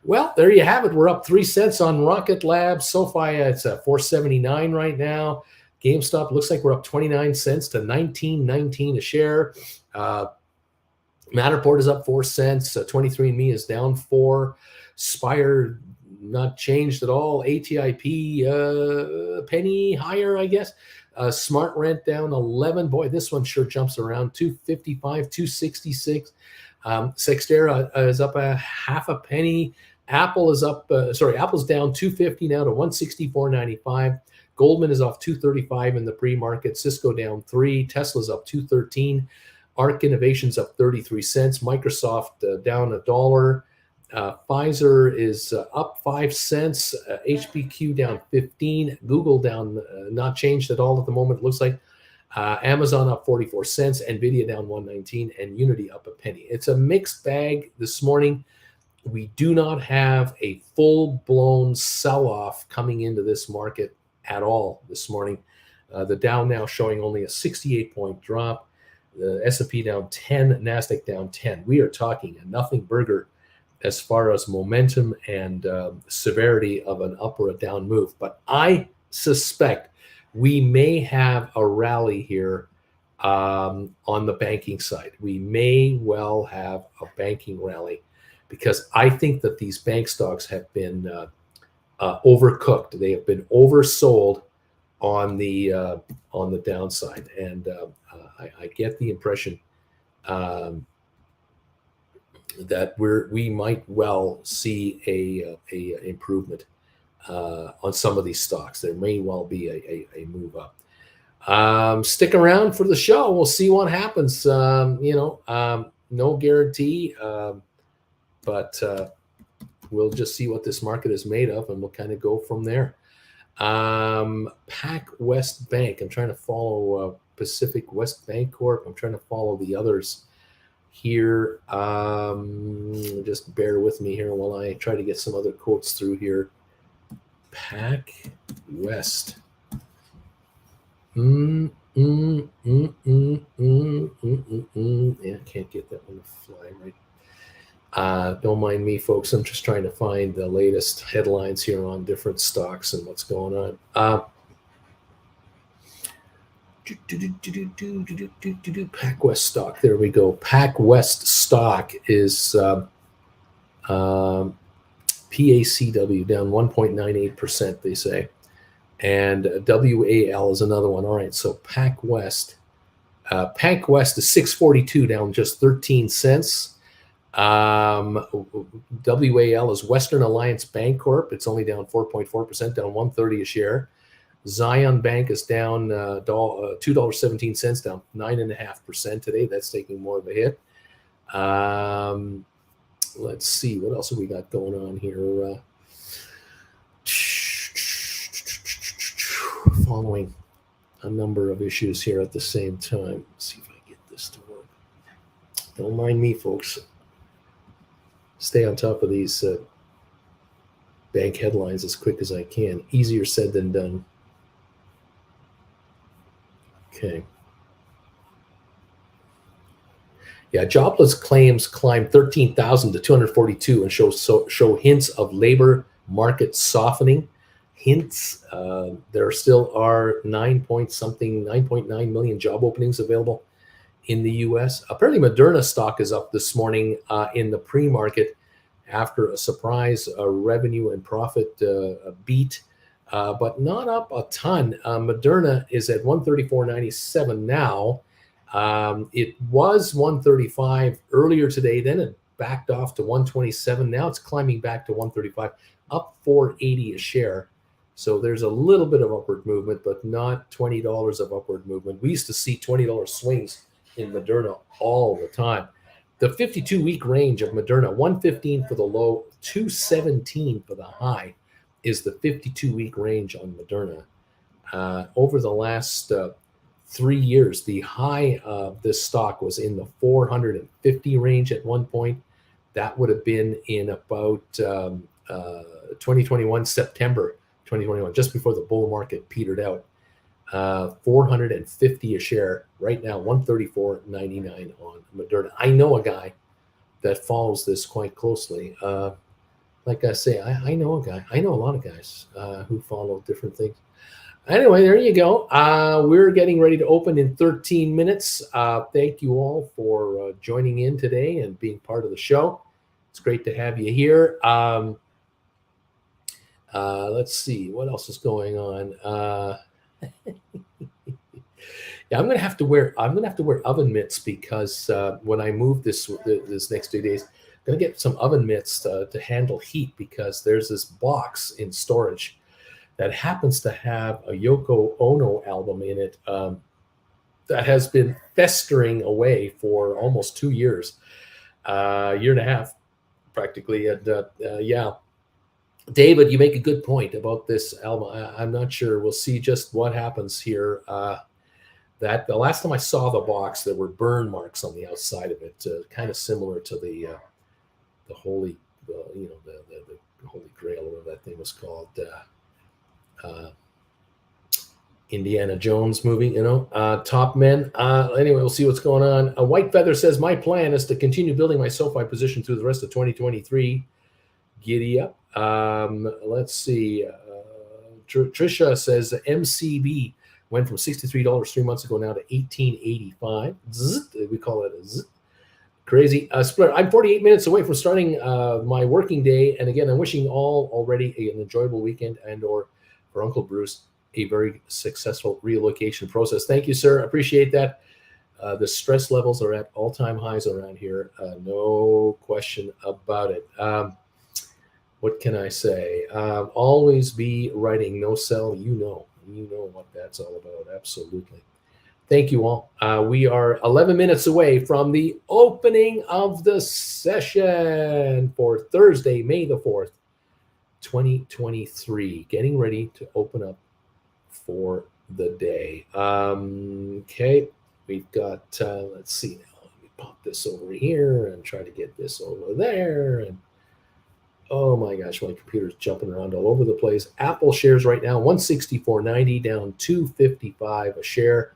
Well, there you have it. We're up 3 cents on Rocket Lab. SoFi, it's at $4.79 right now. GameStop looks like we're up 29 cents to $19.19 a share. Matterport is up 4 cents. 23andMe is down 4. Spire not changed at all. ATIP penny higher, I guess. Smart Rent down 11. Boy, this one sure jumps around. 255, 266. Cyxtera is up a half a penny. Apple is up. Apple's down 250 now to 164.95. Goldman is off 235 in the pre-market. Cisco down 3. Tesla's up 213. ARC Innovations up 33 cents. Microsoft down $1. Pfizer is up 5 cents. HPQ down 15. Google down, not changed at all at the moment, it looks like. Amazon up 44 cents. Nvidia down 119. And Unity up a penny. It's a mixed bag this morning. We do not have a full-blown sell-off coming into this market at all this morning. The Dow now showing only a 68-point drop. The S&P down 10, NASDAQ down 10. We are talking a nothing burger as far as momentum and severity of an up or a down move. But I suspect we may have a rally here on the banking side. We may well have a banking rally because I think that these bank stocks have been overcooked. They have been oversold on the downside, and I get the impression that we might well see a improvement on some of these stocks. There may well be a move up. Stick around for the show. We'll see what happens. No guarantee, but we'll just see what this market is made of, and we'll kind of go from there. PacWest Bank. I'm trying to follow Pacific West Bank Corp. I'm trying to follow the others here. Just bear with me here while I try to get some other quotes through here. PacWest. Yeah, I can't get that one to fly right. Don't mind me, folks. I'm just trying to find the latest headlines here on different stocks and what's going on. PacWest stock. There we go. PacWest stock is PACW down 1.98%, they say. And WAL is another one. All right, so PacWest. PacWest is 642, down just 13 cents. WAL is Western Alliance Bank Corp. It's only down 4.4%, down 130 a share. Zion Bank is down $2.17, down 9.5% today. That's taking more of a hit. Let's see, what else have we got going on here? Following a number of issues here at the same time. Let's see if I get this to work. Don't mind me, folks. Stay on top of these bank headlines as quick as I can. Easier said than done. Okay. Yeah, jobless claims climbed 13,000 to 242 and show hints of labor market softening. Hints. There still are 9.9 million job openings available in the U.S. Apparently, Moderna stock is up this morning in the pre-market after a surprise revenue and profit beat, but not up a ton. Moderna is at 134.97 now. It was 135 earlier today, then it backed off to 127. Now it's climbing back to 135, up 4.80 a share. So there's a little bit of upward movement, but not $20 of upward movement. We used to see $20 swings in Moderna all the time. The 52-week range of Moderna, 115 for the low, 217 for the high, is the 52-week range on Moderna. Over the last 3 years, the high of this stock was in the 450 range at one point. That would have been in about 2021, September 2021, just before the bull market petered out. 450 a share right now, 134.99 on Moderna. I know a guy that follows this quite closely. Like I say, I know a guy. I know a lot of guys who follow different things. Anyway, there you go. We're getting ready to open in 13 minutes. Thank you all for joining in today and being part of the show. It's great to have you here. Let's see what else is going on. Yeah, I'm gonna have to wear oven mitts because when I move this next 2 days, I'm gonna get some oven mitts to handle heat because there's this box in storage that happens to have a Yoko Ono album in it that has been festering away for almost 2 years, year and a half, practically. And yeah, David, you make a good point about this album. I'm not sure. We'll see just what happens here. That the last time I saw the box, there were burn marks on the outside of it, kind of similar to the holy, the Holy Grail, whatever that thing was called. Indiana Jones movie, Top Men. Anyway, we'll see what's going on. White Feather says, my plan is to continue building my SoFi position through the rest of 2023. Giddy up. Let's see. Trisha says, MCB went from $63 3 months ago now to $18.85. We call it a zzz. Crazy. Split. I'm 48 minutes away from starting my working day. And again, I'm wishing all already an enjoyable weekend and/or for Uncle Bruce a very successful relocation process. Thank you, sir. Appreciate that. The stress levels are at all-time highs around here. No question about it. What can I say? Always be writing, no sell. You know what that's all about. Absolutely. Thank you all. We are 11 minutes away from the opening of the session for Thursday, May the 4th, 2023. Getting ready to open up for the day. Okay, we've got, let's see now. Let me pop this over here and try to get this over there. And oh my gosh, my computer's jumping around all over the place. Apple shares right now, 164.90, down 255 a share.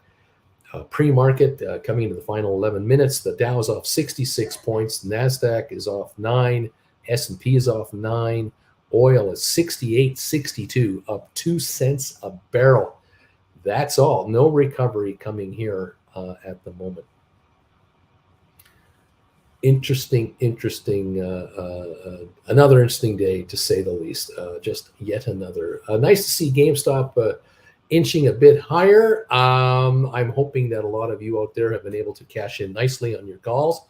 Pre-market coming into the final 11 minutes. The Dow is off 66 points. NASDAQ is off 9. S&P is off 9. Oil is 68.62, up 2 cents a barrel. That's all. No recovery coming here at the moment. Interesting, another interesting day to say the least. Just yet another. Nice to see GameStop inching a bit higher. I'm hoping that a lot of you out there have been able to cash in nicely on your calls.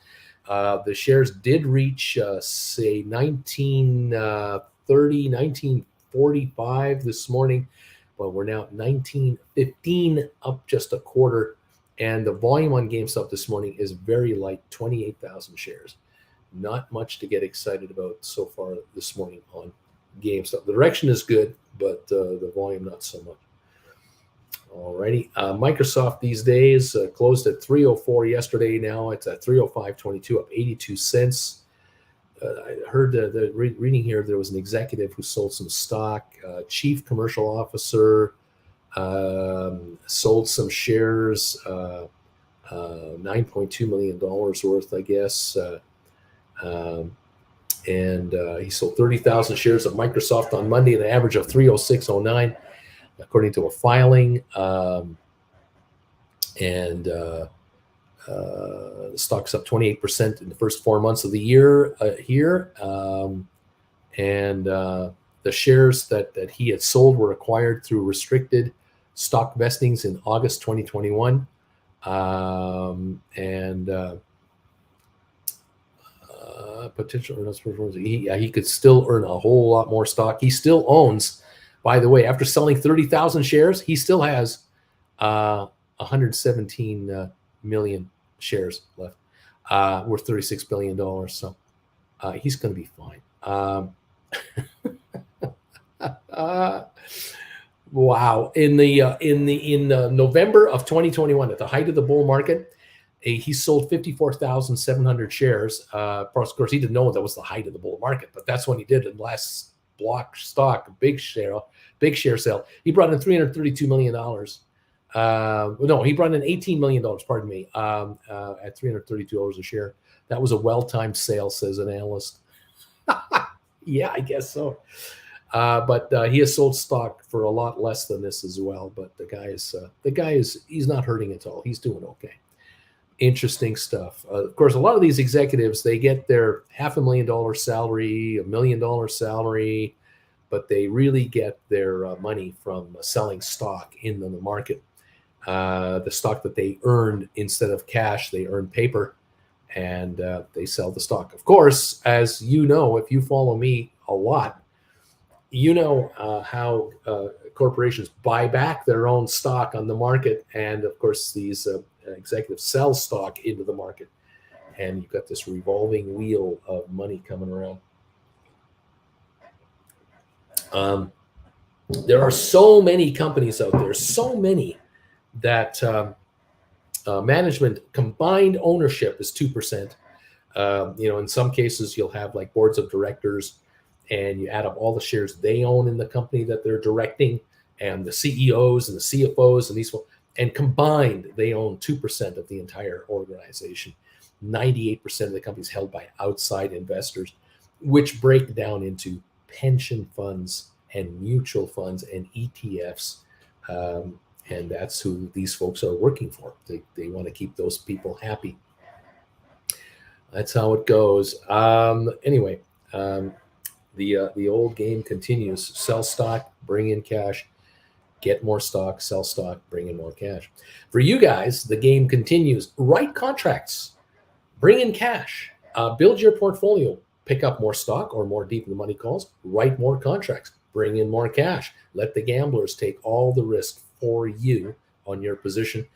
The shares did reach, say, 1930, 1945 this morning, but we're now at 1915, up just a quarter. And the volume on GameStop this morning is very light, 28,000 shares. Not much to get excited about so far this morning on GameStop. The direction is good, but the volume not so much. Alrighty, Microsoft these days closed at 304 yesterday. Now it's at 305.22, up 82 cents. I heard reading here there was an executive who sold some stock. Chief commercial officer sold some shares. $9.2 million worth, I guess. And he sold 30,000 shares of Microsoft on Monday at an average of 306.09, according to a filing. And the stock's up 28% in the first 4 months of the year here. And the shares that he had sold were acquired through restricted stock vestings in August 2021. Potential earnings performance. He could still earn a whole lot more stock. He still owns, by the way, after selling 30,000 shares, he still has 117 million shares left, worth $36 billion. So he's going to be fine. Wow! In November of 2021, at the height of the bull market, he sold 54,700 shares. Of course, he didn't know that was the height of the bull market, but that's when he did the last block stock, big share sale. He brought in $332 million. No, he brought in $18 million, pardon me, at $332 a share. That was a well-timed sale, says an analyst. Yeah, I guess so. But he has sold stock for a lot less than this as well. But the guy is he's not hurting at all. He's doing okay. Interesting stuff. Of course, a lot of these executives, they get their $500,000 salary, $1 million salary, but they really get their money from selling stock in the market. The stock that they earned instead of cash, they earn paper, and they sell the stock. Of course, as you know, if you follow me a lot, you know how corporations buy back their own stock on the market, and of course these executives sell stock into the market, and you've got this revolving wheel of money coming around. There are so many companies out there, so many that management combined ownership is 2%. In some cases you'll have like boards of directors, and you add up all the shares they own in the company that they're directing, and the CEOs and the CFOs and these, and combined they own 2% of the entire organization. 98% of the company is held by outside investors, which break down into pension funds and mutual funds and ETFs. And that's who these folks are working for. They want to keep those people happy. That's how it goes. Anyway, the old game continues. Sell stock, bring in cash. Get more stock, sell stock, bring in more cash. For you guys, the game continues. Write contracts, bring in cash, build your portfolio, pick up more stock or more deep in the money calls, write more contracts, bring in more cash. Let the gamblers take all the risk for you on your position,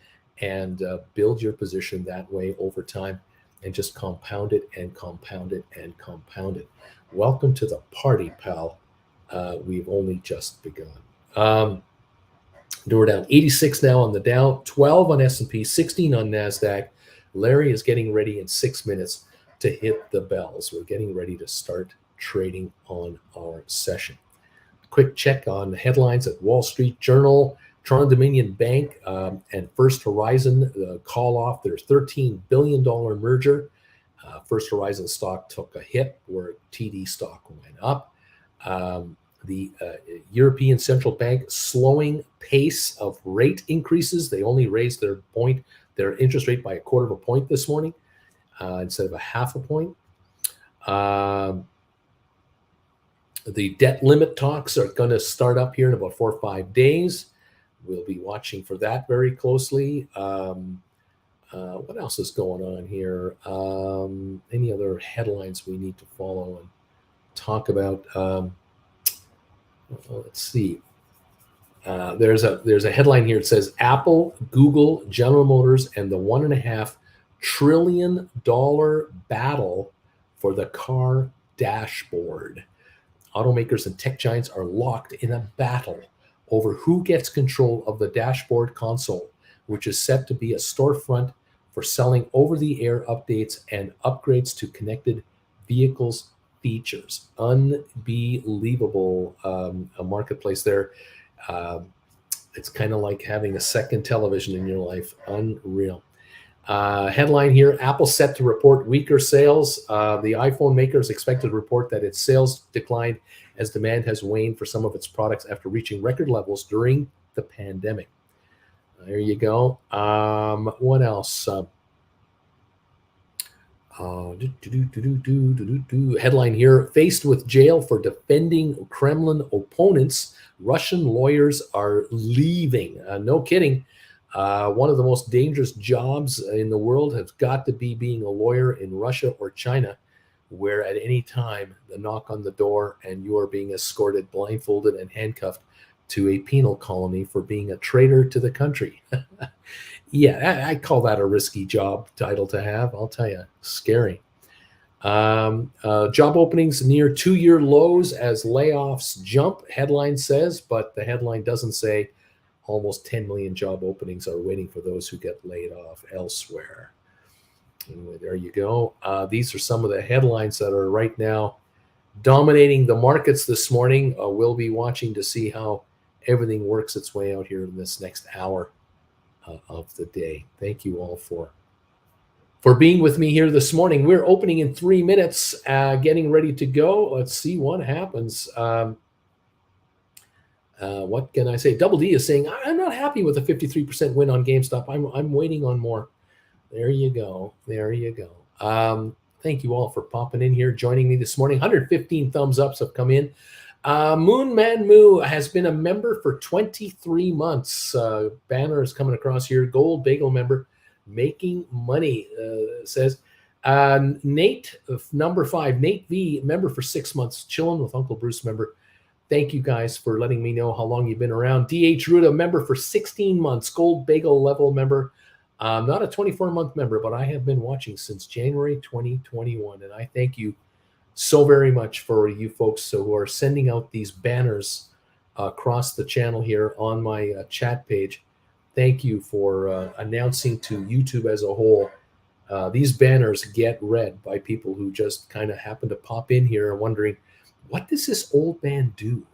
and build your position that way over time, and just compound it and compound it and compound it. Welcome to the party, pal. We've only just begun. We're down 86 now on the Dow, 12 on S&P, 16 on NASDAQ. Larry is getting ready in 6 minutes to hit the bells. We're getting ready to start trading on our session. Quick check on the headlines at Wall Street Journal. Toronto Dominion Bank and First Horizon call off their $13 billion merger. First Horizon stock took a hit where TD stock went up. The European Central Bank slowing pace of rate increases. They only raised their interest rate by 1/4 point this morning instead of 1/2 point. The debt limit talks are going to start up here in about 4 or 5 days. We'll be watching for that very closely. What else is going on here? Any other headlines we need to follow and talk about? Let's see. There's a headline here. It says Apple, Google, General Motors, and the $1.5 trillion battle for the car dashboard. Automakers and tech giants are locked in a battle over who gets control of the dashboard console, which is set to be a storefront for selling over-the-air updates and upgrades to connected vehicles features. Unbelievable a marketplace there. It's kind of like having a second television in your life. Unreal. Headline here, Apple set to report weaker sales. The iPhone maker is expected to report that its sales declined as demand has waned for some of its products after reaching record levels during the pandemic. There you go. What else? Headline here, faced with jail for defending Kremlin opponents, Russian lawyers are leaving. No kidding. One of the most dangerous jobs in the world has got to be being a lawyer in Russia or China, where at any time the knock on the door and you are being escorted, blindfolded, and handcuffed to a penal colony for being a traitor to the country. Yeah, I call that a risky job title to have. I'll tell you, scary. Job openings near 2-year lows as layoffs jump, headline says, but the headline doesn't say almost 10 million job openings are waiting for those who get laid off elsewhere. Anyway, there you go. These are some of the headlines that are right now dominating the markets this morning. We'll be watching to see how everything works its way out here in this next hour of the day. Thank you all for being with me here this morning. We're opening in 3 minutes, getting ready to go. Let's see what happens. What can I say? Double D is saying, I'm not happy with a 53% win on GameStop. I'm waiting on more. There you go. There you go. Thank you all for popping in here, joining me this morning. 115 thumbs ups have come in. Moon Man Moo has been a member for 23 months. Banner is coming across here. Gold Bagel member, making money, says. Nate, number 5, Nate V, member for 6 months. Chilling with Uncle Bruce member. Thank you guys for letting me know how long you've been around. DH Ruda, member for 16 months. Gold Bagel level member. Not a 24-month member, but I have been watching since January 2021. And I thank you so very much for you folks who are sending out these banners across the channel here on my chat page. Thank you for announcing to YouTube as a whole. These banners get read by people who just kind of happen to pop in here and wondering, what does this old man do?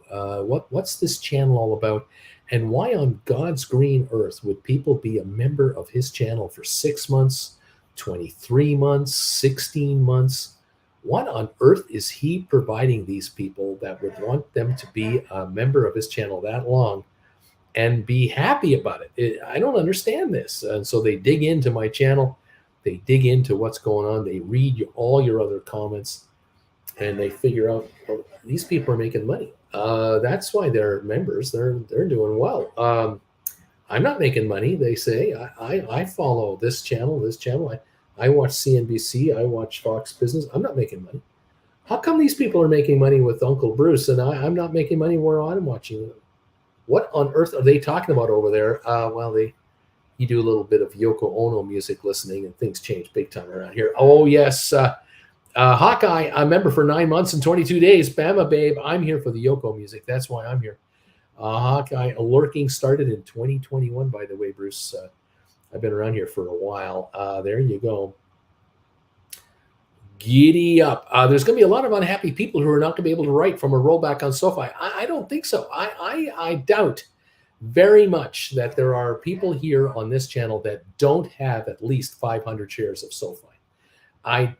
What's this channel all about? And why on God's green earth would people be a member of his channel for 6 months, 23 months, 16 months? What on earth is he providing these people that would want them to be a member of his channel that long and be happy about it? I don't understand this. And so they dig into my channel. They dig into what's going on. They read all your other comments. And they figure out, well, these people are making money. That's why they're members. They're doing well. I'm not making money, they say. I follow this channel. I watch CNBC. I watch Fox Business. I'm not making money. How come these people are making money with Uncle Bruce and I'm not making money where I'm watching them? What on earth are they talking about over there? You do a little bit of Yoko Ono music listening and things change big time around here. Oh, yes. Hawkeye, a member for 9 months and 22 days. Bama Babe, I'm here for the Yoko music. That's why I'm here. Hawkeye, lurking started in 2021, by the way, Bruce. I've been around here for a while. There you go. Giddy up. There's going to be a lot of unhappy people who are not going to be able to write from a rollback on SoFi. I don't think so. I doubt very much that there are people here on this channel that don't have at least 500 shares of SoFi. I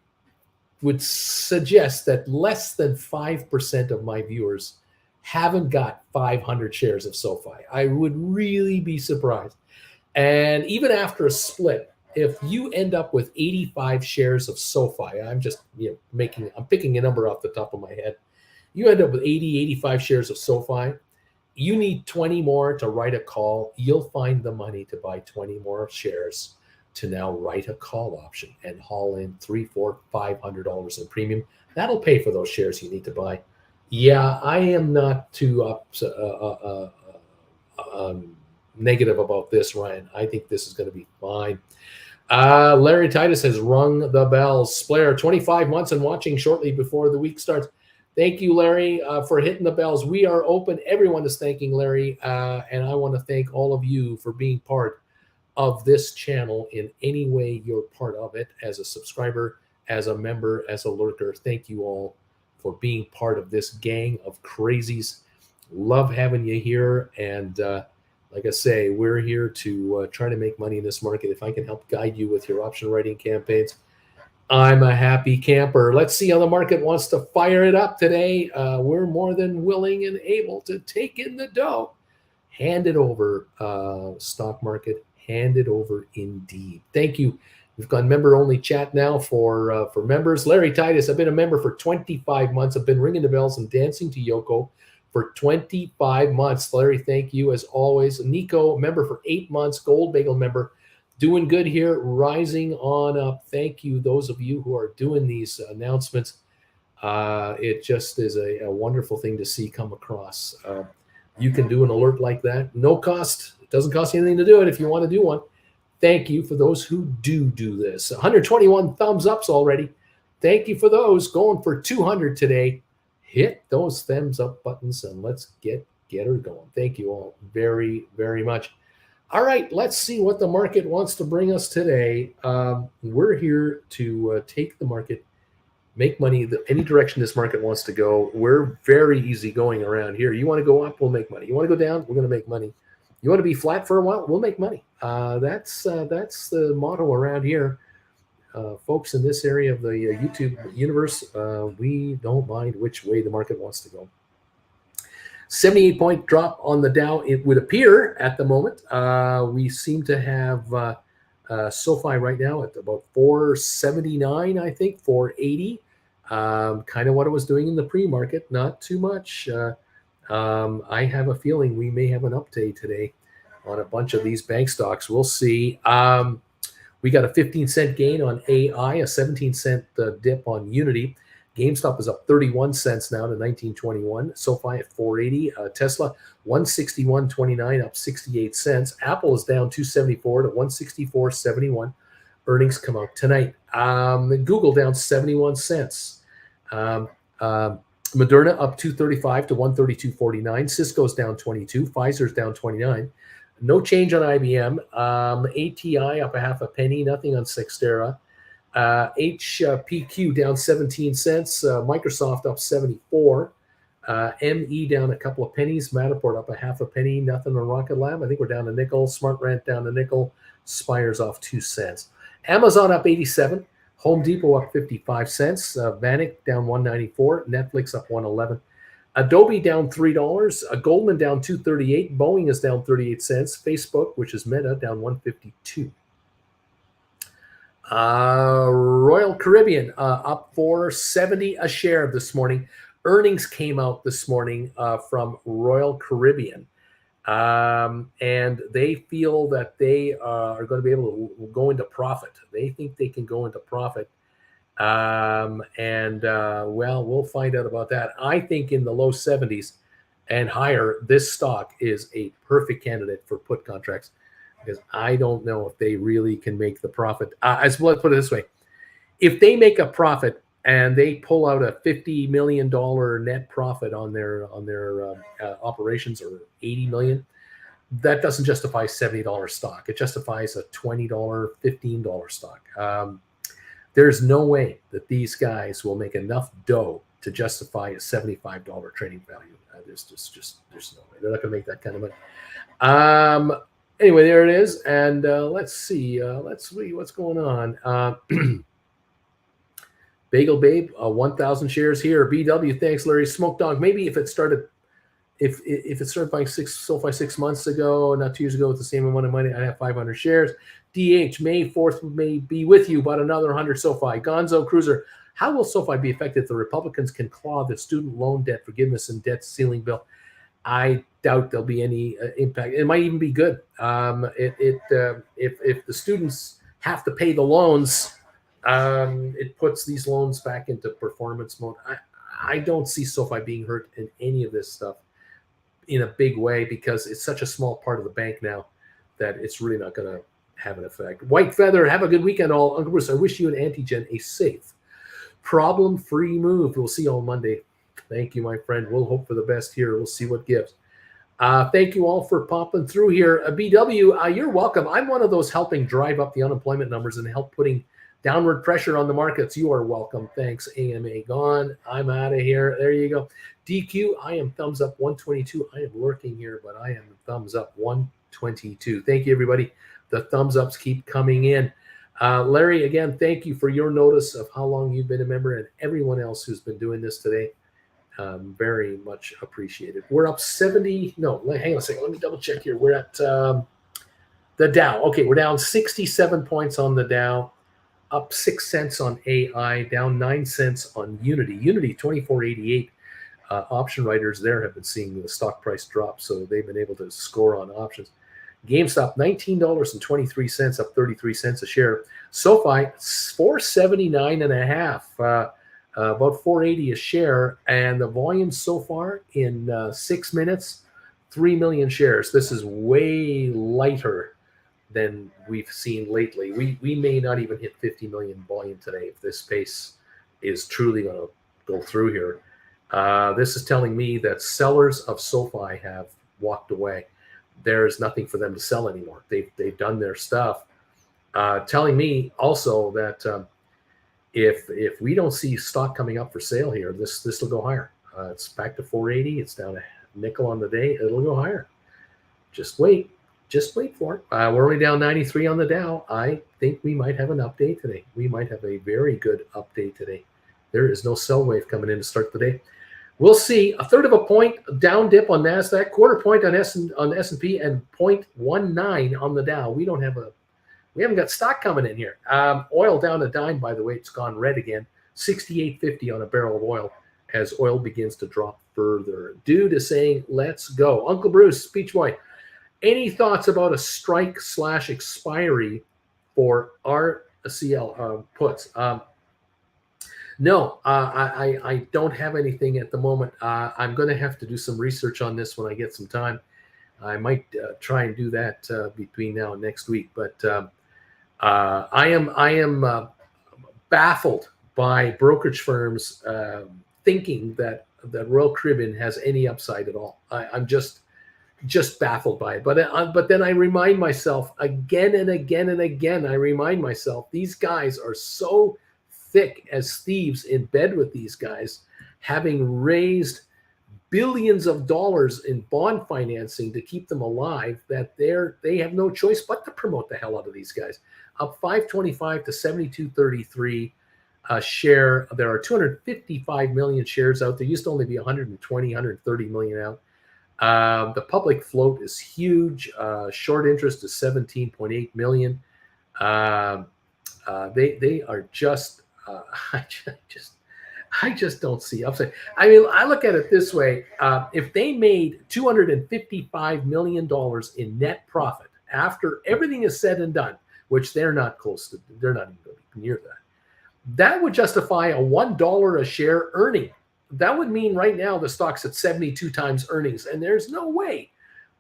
would suggest that less than 5% of my viewers haven't got 500 shares of SoFi. I would really be surprised. And even after a split, if you end up with 85 shares of SoFi, I'm just I'm picking a number off the top of my head. You end up with 80, 85 shares of SoFi. You need 20 more to write a call. You'll find the money to buy 20 more shares to now write a call option and haul in $300, $400, $500 in premium. That'll pay for those shares you need to buy. Yeah, I am not too negative about this, Ryan. I think this is going to be fine. Larry Titus has rung the bells. Splair, 25 months and watching shortly before the week starts. Thank you, Larry, for hitting the bells. We are open. Everyone is thanking Larry, and I want to thank all of you for being part of this channel in any way you're part of it, as a subscriber, as a member, as a lurker. Thank you all for being part of this gang of crazies. Love having you here, and like I say, we're here to try to make money in this market. If I can help guide you with your option writing campaigns, I'm a happy camper. Let's see how the market wants to fire it up today. We're more than willing and able to take in the dough. Hand it over, stock market. Hand it over indeed. Thank you. We've got member-only chat now for members. Larry Titus, I've been a member for 25 months. I've been ringing the bells and dancing to Yoko for 25 months. Larry, thank you as always. Nico, member for 8 months. Gold Bagel member. Doing good here, rising on up. Thank you, those of you who are doing these announcements. It just is a wonderful thing to see come across. You can do an alert like that. No cost. It doesn't cost you anything to do it if you want to do one. Thank you for those who do this. 121 thumbs ups already. Thank you for those. Going for 200 today. Hit those thumbs up buttons and let's get her going. Thank you all very, very much. All right, let's see what the market wants to bring us today. We're here to take the market, make money any direction this market wants to go. We're very easy going around here. You want to go up, we'll make money. You want to go down, we're going to make money. You want to be flat for a while, we'll make money. That's the motto around here. Folks in this area of the YouTube universe, we don't mind which way the market wants to go. 78-point drop on the Dow, it would appear at the moment. We seem to have SoFi right now at about 479, I think, 480. Kind of what it was doing in the pre-market, not too much. I have a feeling we may have an update today on a bunch of these bank stocks. We'll see. We got a 15-cent gain on AI, a 17-cent dip on Unity. GameStop is up 31 cents now to 19.21. SoFi at 480. Tesla 161.29, up 68 cents. Apple is down 274 to 164.71. Earnings come out tonight. Google down 71 cents. Moderna up 235 to 132.49. Cisco's down 22. Pfizer's down 29. No change on IBM. ATI up a half a penny. Nothing on Cyxtera. HPQ down 17 cents. Microsoft up 74. ME down a couple of pennies. Matterport up a half a penny. Nothing on Rocket Lab. I think we're down to nickel. SmartRent down to nickel. Spire's off 2 cents. Amazon up 87. Home Depot up 55 cents. Vanik down 194. Netflix up 111. Adobe down $3. Goldman down 238. Boeing is down 38 cents. Facebook, which is Meta, down 152. Royal Caribbean up $4.70 a share this morning. Earnings came out this morning from Royal Caribbean, and they feel that they are going to be able to go into profit. They think they can go into profit, well, we'll find out about that. I think in the low 70s and higher, this stock is a perfect candidate for put contracts. Because I don't know if they really can make the profit. Let's put it this way. If they make a profit and they pull out a $50 million net profit on their operations, or $80 million, that doesn't justify $70 stock. It justifies a $20, $15 stock. There's no way that these guys will make enough dough to justify a $75 trading value. There's no way. They're not going to make that kind of money. Anyway, there it is, and let's see what's going on. Bagel Babe, 1,000 shares here. BW, thanks, Larry. Smoke Dog, maybe if it started buying SoFi 6 months ago, not 2 years ago, with the same amount of money, I'd have 500 shares. DH, May 4th may be with you, about another 100 SoFi. Gonzo Cruiser, how will SoFi be affected if the Republicans can claw the student loan debt forgiveness and debt ceiling bill? I doubt there'll be any impact. It might even be good. If the students have to pay the loans, it puts these loans back into performance mode. I don't see SoFi being hurt in any of this stuff in a big way, because it's such a small part of the bank now that it's really not going to have an effect. White Feather, have a good weekend, all. Uncle Bruce, I wish you and Auntie Jen a safe, problem-free move. We'll see you all Monday. Thank you, my friend. We'll hope for the best here. We'll see what gives. Thank you all for popping through here. BW, you're welcome. I'm one of those helping drive up the unemployment numbers and help putting downward pressure on the markets. You are welcome. Thanks. AMA gone. I'm out of here. There you go. DQ, I am thumbs up 122. I am lurking here, but I am thumbs up 1 2022. Thank you, everybody. The thumbs ups keep coming in. Larry, again, thank you for your notice of how long you've been a member, and everyone else who's been doing this today. Very much appreciated. We're up 70. No, hang on a second. Let me double check here. We're at the Dow. Okay, we're down 67 points on the Dow, up 6 cents on AI, down 9 cents on Unity. Unity 24.88. Option writers there have been seeing the stock price drop, so they've been able to score on options. GameStop, $19.23, up 33 cents a share. SoFi, $479.5, about $4.80 a share. And the volume so far in 6 minutes, 3 million shares. This is way lighter than we've seen lately. We may not even hit 50 million volume today if this pace is truly going to go through here. This is telling me that sellers of SoFi have walked away. There's nothing for them to sell anymore. They've done their stuff. Telling me also that if we don't see stock coming up for sale here, this will go higher. It's back to 480. It's down a nickel on the day. It'll go higher. Just wait for it. We're only down 93 on the Dow. I think we might have an update today. We might have a very good update today. There is no sell wave coming in to start the day. We'll see. A third of a point down dip on NASDAQ, quarter point on S&P, and 0.19 on the Dow. We haven't got stock coming in here. Oil down a dime, by the way. It's gone red again. 68.50 on a barrel of oil as oil begins to drop further. Dude is saying, let's go. Uncle Bruce, Speech Boy, any thoughts about a strike/expiry for RCL puts? No, I don't have anything at the moment. I'm going to have to do some research on this when I get some time. I might try and do that between now and next week. But I am baffled by brokerage firms thinking that Royal Caribbean has any upside at all. I'm just baffled by it. But then I remind myself again and again and again. I remind myself these guys are so thick as thieves in bed with these guys, having raised billions of dollars in bond financing to keep them alive, that they have no choice but to promote the hell out of these guys. Up 525 to 72.33 a share. There are 255 million shares out. There used to only be 120, 130 million out. The public float is huge. Short interest is 17.8 million. They are just. I just don't see upside. I mean, I look at it this way: if they made $255 million in net profit after everything is said and done, which they're not close to, they're not even going to be near that. That would justify a $1 a share earning. That would mean right now the stock's at 72 times earnings, and there's no way.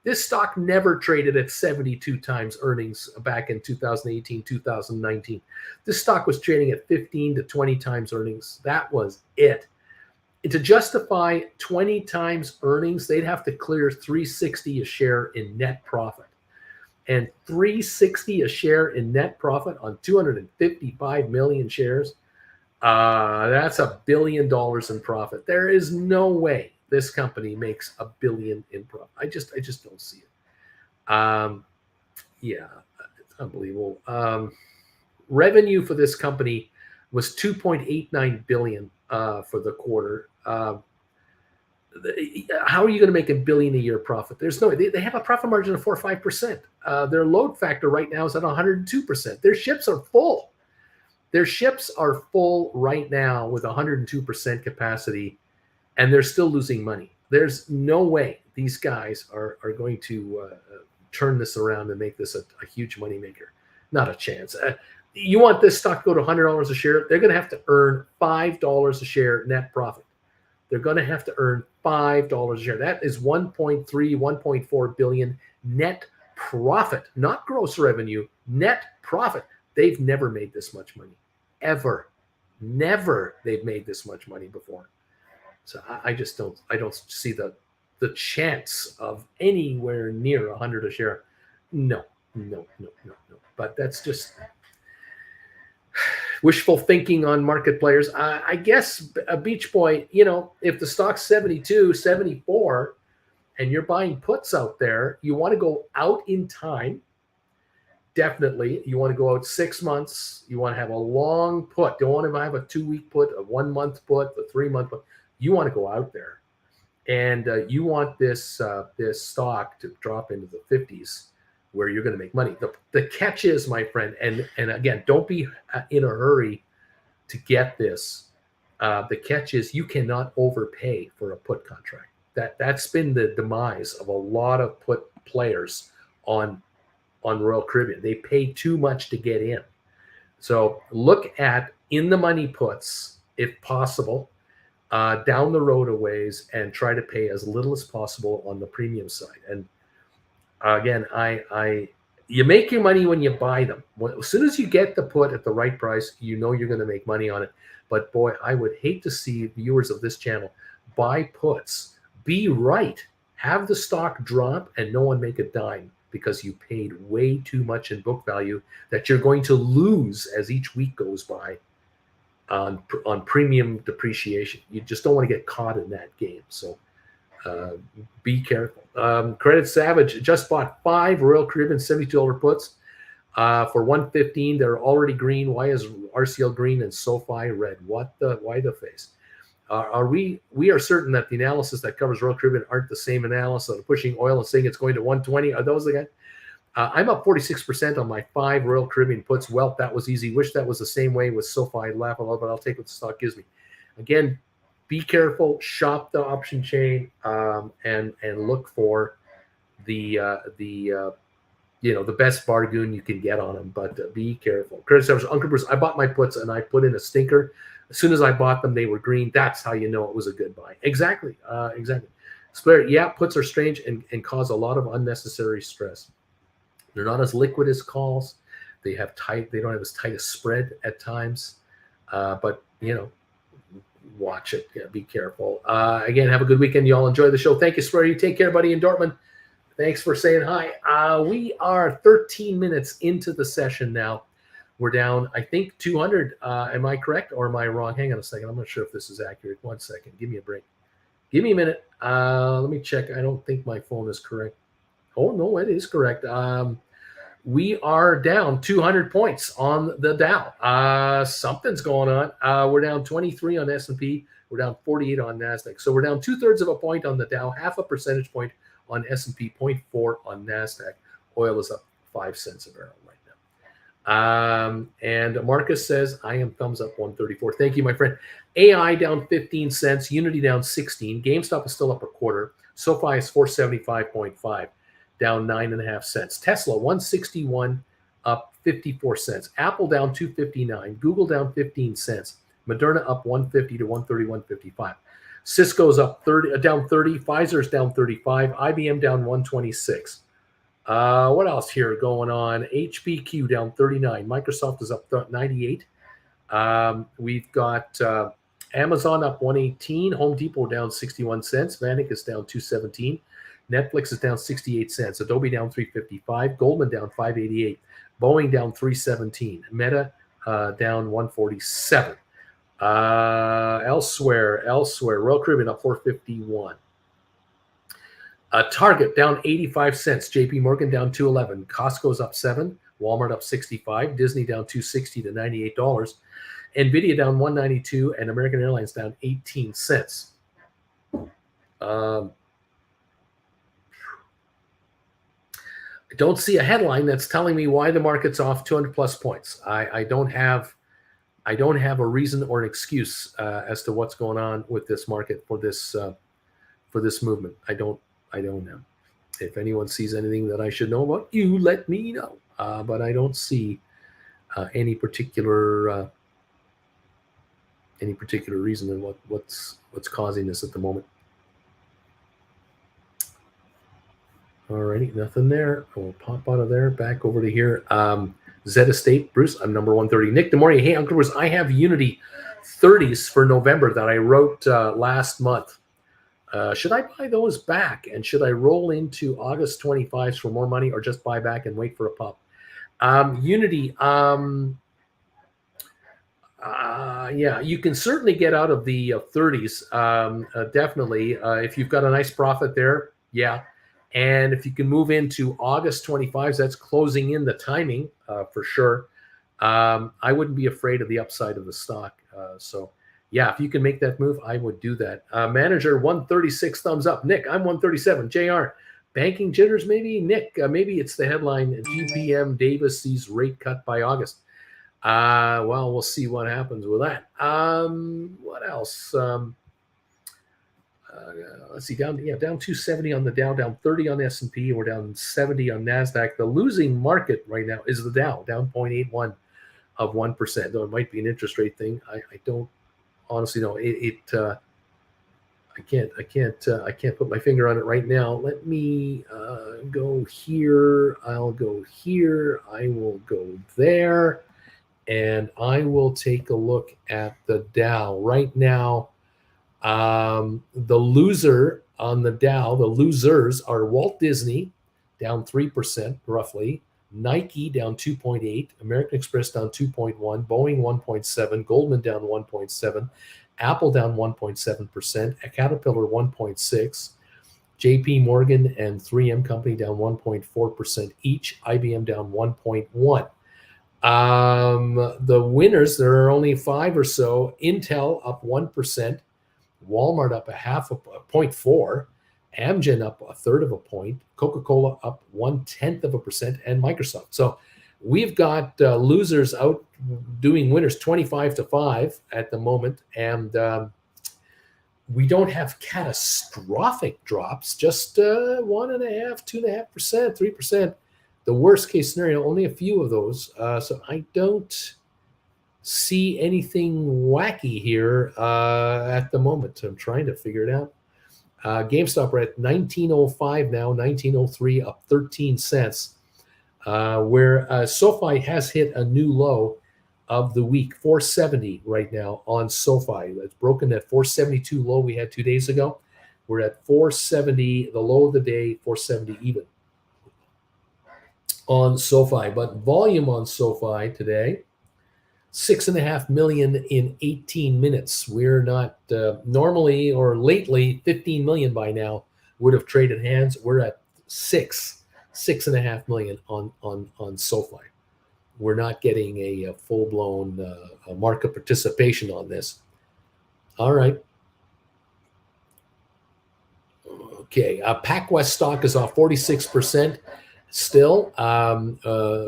This stock never traded at 72 times earnings back in 2018, 2019. This stock was trading at 15 to 20 times earnings. That was it. To justify 20 times earnings, they'd have to clear $3.60 a share in net profit. And $3.60 a share in net profit on 255 million shares, that's $1 billion in profit. There is no way this company makes $1 billion in profit. I just don't see it. Yeah, it's unbelievable. Revenue for this company was $2.89 billion for the quarter. How are you going to make $1 billion a year profit? There's no way. They have a profit margin of 4 or 5%. Their load factor right now is at 102%. Their ships are full. Their ships are full right now with 102% capacity, and they're still losing money. There's no way these guys are going to turn this around and make this a huge moneymaker. Not a chance. You want this stock to go to $100 a share, they're going to have to earn $5 a share net profit. They're going to have to earn $5 a share. That is 1.3, 1.4 billion net profit, not gross revenue, net profit. They've never made this much money, ever. Never they've made this much money before. So I don't see the chance of anywhere near 100 a share. No. But that's just wishful thinking on market players. I guess a Beach Boy, if the stock's 72, 74, and you're buying puts out there, you want to go out in time. Definitely, you want to go out 6 months. You want to have a long put. Don't want to have a 2-week put, a 1-month put, a 3-month put. You want to go out there, and you want this stock to drop into the 50s, where you're going to make money. The catch is, my friend, and again, don't be in a hurry to get this. The catch is you cannot overpay for a put contract. That's been the demise of a lot of put players on Royal Caribbean. They pay too much to get in. So look at in the money puts, if possible, down the road a ways, and try to pay as little as possible on the premium side. And again, you make your money when you buy them. As soon as you get the put at the right price, you know you're going to make money on it. But boy, I would hate to see viewers of this channel buy puts, be right, have the stock drop, and no one make a dime because you paid way too much in book value that you're going to lose as each week goes by on premium depreciation. You just don't want to get caught in that game. So be careful. Credit Savage just bought 5 Royal Caribbean $72 puts for $115. They're already green. Why is RCL green and SoFi red? Why the face? We are certain that the analysis that covers Royal Caribbean aren't the same analysis of pushing oil and saying it's going to 120. Are those again? I'm up 46% on my 5 Royal Caribbean puts. Well, that was easy. Wish that was the same way with SoFi. I'd laugh a lot, but I'll take what the stock gives me. Again, be careful. Shop the option chain and look for the best bargain you can get on them. But be careful. Credit Savage, Uncle Bruce, I bought my puts and I put in a stinker. As soon as I bought them, they were green. That's how you know it was a good buy. Exactly. Splair, yeah, puts are strange and cause a lot of unnecessary stress. They're not as liquid as calls. They don't have as tight a spread at times. But watch it. Yeah, be careful. Again, have a good weekend. Y'all enjoy the show. Thank you, Splair. You take care, buddy, in Dortmund. Thanks for saying hi. We are 13 minutes into the session now. We're down, I think, 200. Am I correct or am I wrong? Hang on a second. I'm not sure if this is accurate. 1 second. Give me a break. Give me a minute. Let me check. I don't think my phone is correct. Oh, no, it is correct. We are down 200 points on the Dow. Something's going on. We're down 23 on S&P. We're down 48 on NASDAQ. So we're down 2/3 of a point on the Dow, 0.5 percentage point on S&P, 0.4 on NASDAQ. Oil is up 5 cents a barrel right now. And Marcus says, I am thumbs up 134. Thank you, my friend. AI down 15 cents. Unity down 16. GameStop is still up 1/4. SoFi is 475.5. Down 9.5 cents. Tesla 161 up 54 cents. Apple down 259. Google down 15 cents. Moderna up 150 to 131.55. Cisco's up down 30. Pfizer's down 35. IBM down 126. What else here going on? HBQ down 39. Microsoft is up 98. We've got Amazon up 118. Home Depot down 61 cents. Vanik is down 217. Netflix is down 68 cents. Adobe down 355. Goldman down 588. Boeing down 317. Meta down 147. Elsewhere, Royal Caribbean up 451. Target down 85 cents. JP Morgan down 211. Costco's up 7. Walmart up 65. Disney down 260 to $98. Nvidia down 192. And American Airlines down 18 cents. I don't see a headline that's telling me why the market's off 200 plus points. I don't have a reason or an excuse as to what's going on with this market for this movement. I don't know. If anyone sees anything that I should know about, you let me know. But I don't see any particular reason in what's causing this at the moment. Alrighty, nothing there. We'll pop out of there, back over to here. Zed Estate, Bruce, I'm number 130. Nick DeMoria, hey, Uncle Bruce, I have Unity 30s for November that I wrote last month. Should I buy those back? And should I roll into August 25s for more money or just buy back and wait for a pop? Unity, yeah, you can certainly get out of the 30s, definitely. If you've got a nice profit there, Yeah. And if you can move into August 25, that's closing in the timing for sure. I wouldn't be afraid of the upside of the stock. So, yeah, if you can make that move, I would do that. Manager 136, thumbs up. Nick, I'm 137. JR, banking jitters, maybe? Nick, maybe it's the headline GPM Davis sees rate cut by August. Well, we'll see what happens with that. What else? Let's see, down 270 on the Dow, down 30 on the S&P, we're down 70 on NASDAQ. The losing market right now is the Dow, down 0.81 of 1%, though it might be an interest rate thing. I don't honestly know. I can't put my finger on it right now. Let me go here. I'll go here. I will go there. And I will take a look at the Dow right now. The loser on the Dow, the losers are Walt Disney, down 3% roughly, Nike down 2.8, American Express down 2.1, Boeing 1.7, Goldman down 1.7, Apple down 1.7%, Caterpillar 1.6, JP Morgan and 3M Company down 1.4% each, IBM down 1.1. The winners, there are only 5 or so. Intel up 1%, Walmart up 0.4%, Amgen up 1/3 of a point, Coca-Cola up 0.1%, and Microsoft. So we've got losers out doing winners 25-5 at the moment, and we don't have catastrophic drops, just 1.5%, 2.5%, 3%. The worst case scenario, only a few of those. So I don't see anything wacky here at the moment. I'm trying to figure it out. GameStop, we're at 1905 now, 1903, up 13 cents. Where SoFi has hit a new low of the week, 470 right now on SoFi. It's broken that 472 low we had 2 days ago. We're at 470, the low of the day, 470 even on SoFi. But volume on SoFi today, 6.5 million in 18 minutes. We're not normally or lately 15 million by now would have traded hands. We're at 6.5 million on SoFi. We're not getting a full-blown market participation on this. All right. Okay. PacWest stock is off 46%. Still,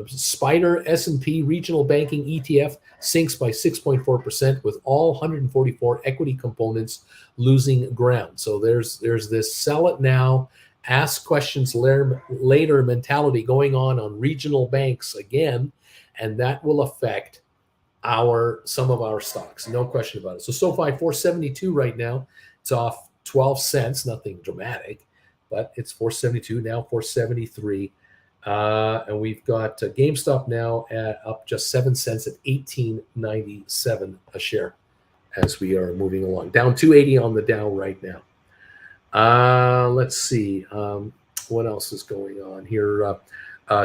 Spider S&P Regional Banking ETF sinks by 6.4%, with all 144 equity components losing ground. So there's this sell it now, ask questions later mentality going on regional banks again, and that will affect some of our stocks, no question about it. So SoFi 472 right now, it's off 12 cents, nothing dramatic, but it's 472 now, 473. And we've got GameStop now up just 7 cents at $18.97 a share as we are moving along. Down 280 on the Dow right now. Let's see. What else is going on here?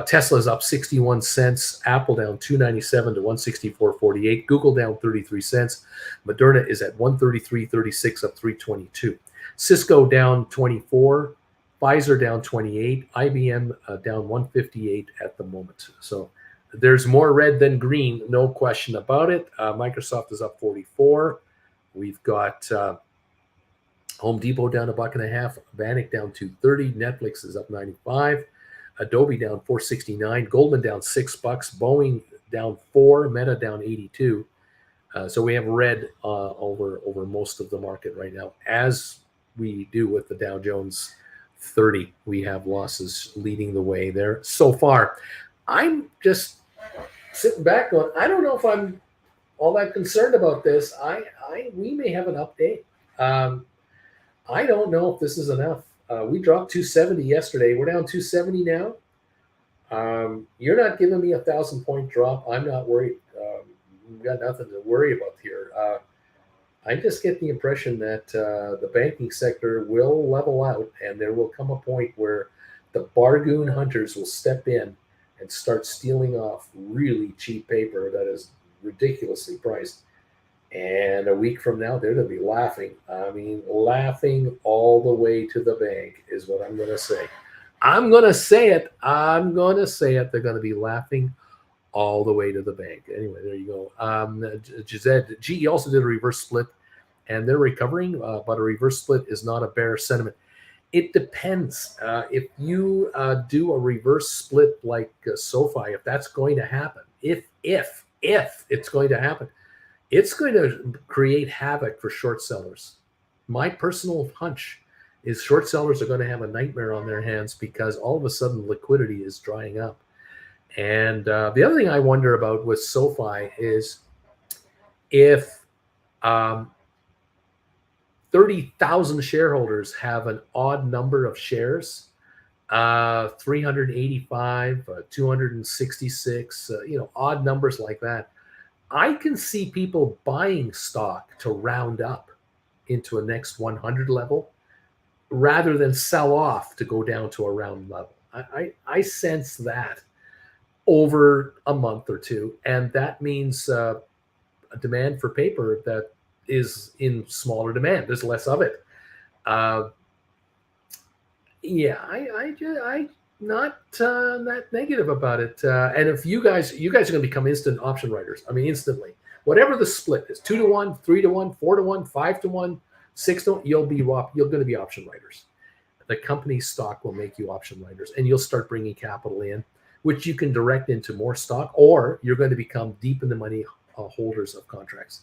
Tesla's up 61 cents. Apple down 297 to 164.48. Google down 33 cents. Moderna is at 133.36, up 322. Cisco down 24. Pfizer down 28, IBM down 158 at the moment. So there's more red than green, no question about it. Microsoft is up 44. We've got Home Depot down $1.50, Bannock down 230, Netflix is up 95, Adobe down 469, Goldman down $6, Boeing down 4, Meta down 82. So we have red over most of the market right now, as we do with the Dow Jones 30. We have losses leading the way there so far. I'm just sitting back going, I don't know if I'm all that concerned about this. We may have an update. I don't know if this is enough. We dropped 270 yesterday. We're down 270 now. You're not giving me 1,000-point drop. I'm not worried. We've got nothing to worry about here. I just get the impression that the banking sector will level out, and there will come a point where the bargain hunters will step in and start stealing off really cheap paper that is ridiculously priced. And a week from now, they're going to be laughing. I mean, laughing all the way to the bank is what I'm going to say. I'm going to say it. I'm going to say it. They're going to be laughing all the way to the bank. Anyway, there you go. Gisette, GE also did a reverse split, and they're recovering, but a reverse split is not a bear sentiment. It depends. If you do a reverse split like SoFi, if that's going to happen, if it's going to happen, it's going to create havoc for short sellers. My personal hunch is short sellers are going to have a nightmare on their hands because all of a sudden liquidity is drying up. And the other thing I wonder about with SoFi is if 30,000 shareholders have an odd number of shares, 385, 266, odd numbers like that. I can see people buying stock to round up into a next 100 level rather than sell off to go down to a round level. I sense that over a month or two, and that means a demand for paper that is in smaller demand. There's less of it. Yeah, I not that negative about it. And if you guys are going to become instant option writers. I mean, instantly. Whatever the split is, 2-to-1, 3-to-1, 4-to-1, 5-to-1, 6-to-1, you're going to be option writers. The company's stock will make you option writers, and you'll start bringing capital in, which you can direct into more stock, or you're going to become deep in the money holders of contracts.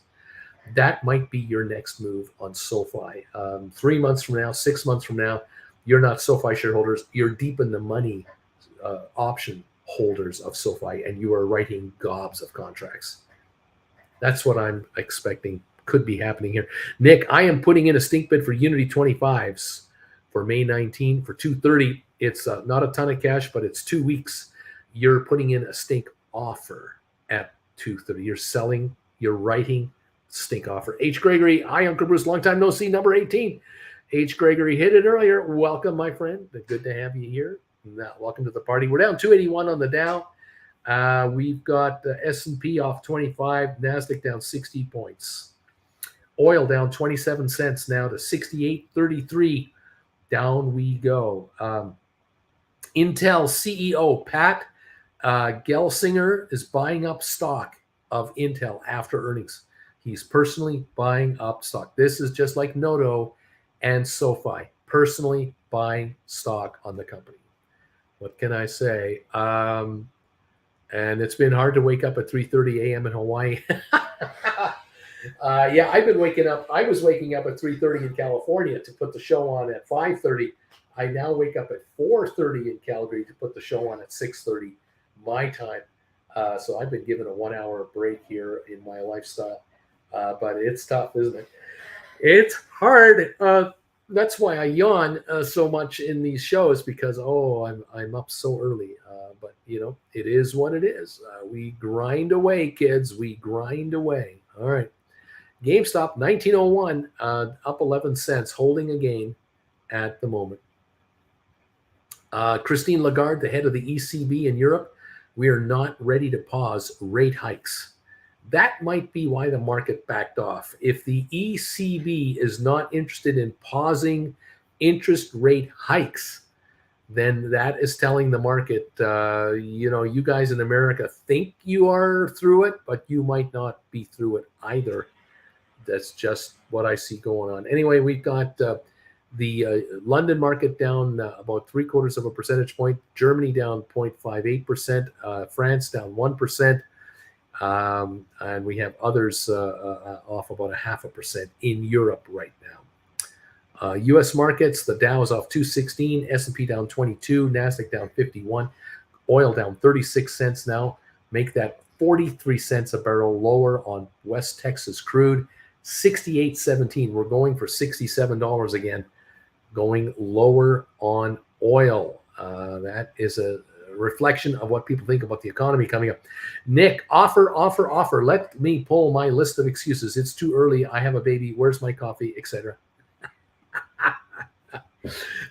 That might be your next move on SoFi. 3 months from now, 6 months from now, you're not SoFi shareholders. You're deep in the money option holders of SoFi, and you are writing gobs of contracts. That's what I'm expecting could be happening here. Nick, I am putting in a stink bid for Unity 25s for May 19 for 230. It's not a ton of cash, but it's 2 weeks. You're putting in a stink offer at 230. You're selling, you're writing stink offer. H. Gregory, hi, Uncle Bruce, long time no see, number 18. H. Gregory hit it earlier. Welcome, my friend. Good to have you here. Now, welcome to the party. We're down 281 on the Dow. We've got S&P off 25, NASDAQ down 60 points. Oil down 27 cents now to 68.33. Down we go. Intel CEO Pat Gelsinger is buying up stock of Intel after earnings. He's personally buying up stock. This is just like Noto and SoFi, personally buying stock on the company. What can I say? And it's been hard to wake up at 3:30 a.m. in Hawaii. Yeah, I've been waking up. I was waking up at 3:30 in California to put the show on at 5:30. I now wake up at 4:30 in Calgary to put the show on at 6:30 my time. So I've been given a 1 hour break here in my lifestyle. But it's tough, isn't it? It's hard. That's why I yawn so much in these shows because I'm up so early. But it is what it is. We grind away, kids. We grind away. All right. GameStop 1901 up 11 cents, holding a gain at the moment. Christine Lagarde, the head of the ECB in Europe, we are not ready to pause rate hikes. That might be why the market backed off. If the ECB is not interested in pausing interest rate hikes, then that is telling the market, you guys in America think you are through it, but you might not be through it either. That's just what I see going on. Anyway, we've got the London market down about 0.75 percentage point, Germany down 0.58%, France down 1%. And we have others off about 0.5% in Europe right now. U.S. markets, the Dow is off 216, S&P down 22, NASDAQ down 51, oil down 36 cents now. Make that 43 cents a barrel lower on West Texas crude, 68.17. We're going for $67 again, going lower on oil. That is a reflection of what people think about the economy coming up. Nick, offer. Let me pull my list of excuses. It's too early. I have a baby. Where's my coffee, etc.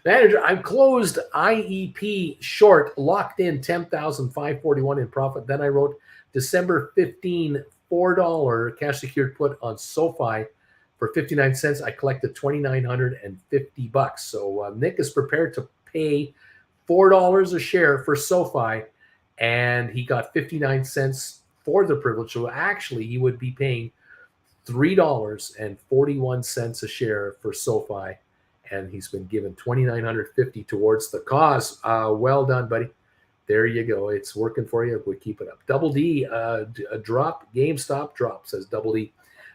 Manager, I'm closed IEP short, locked in 10,541 in profit. Then I wrote December 15, $4 cash secured put on SoFi for 59 cents. I collected $2,950. So Nick is prepared to pay $4 a share for SoFi, and he got 59 cents for the privilege. So actually, he would be paying $3.41 a share for SoFi, and he's been given $2,950 towards the cause. Well done, buddy. There you go. It's working for you. We keep it up. Double D, a drop. GameStop drop, says Double D.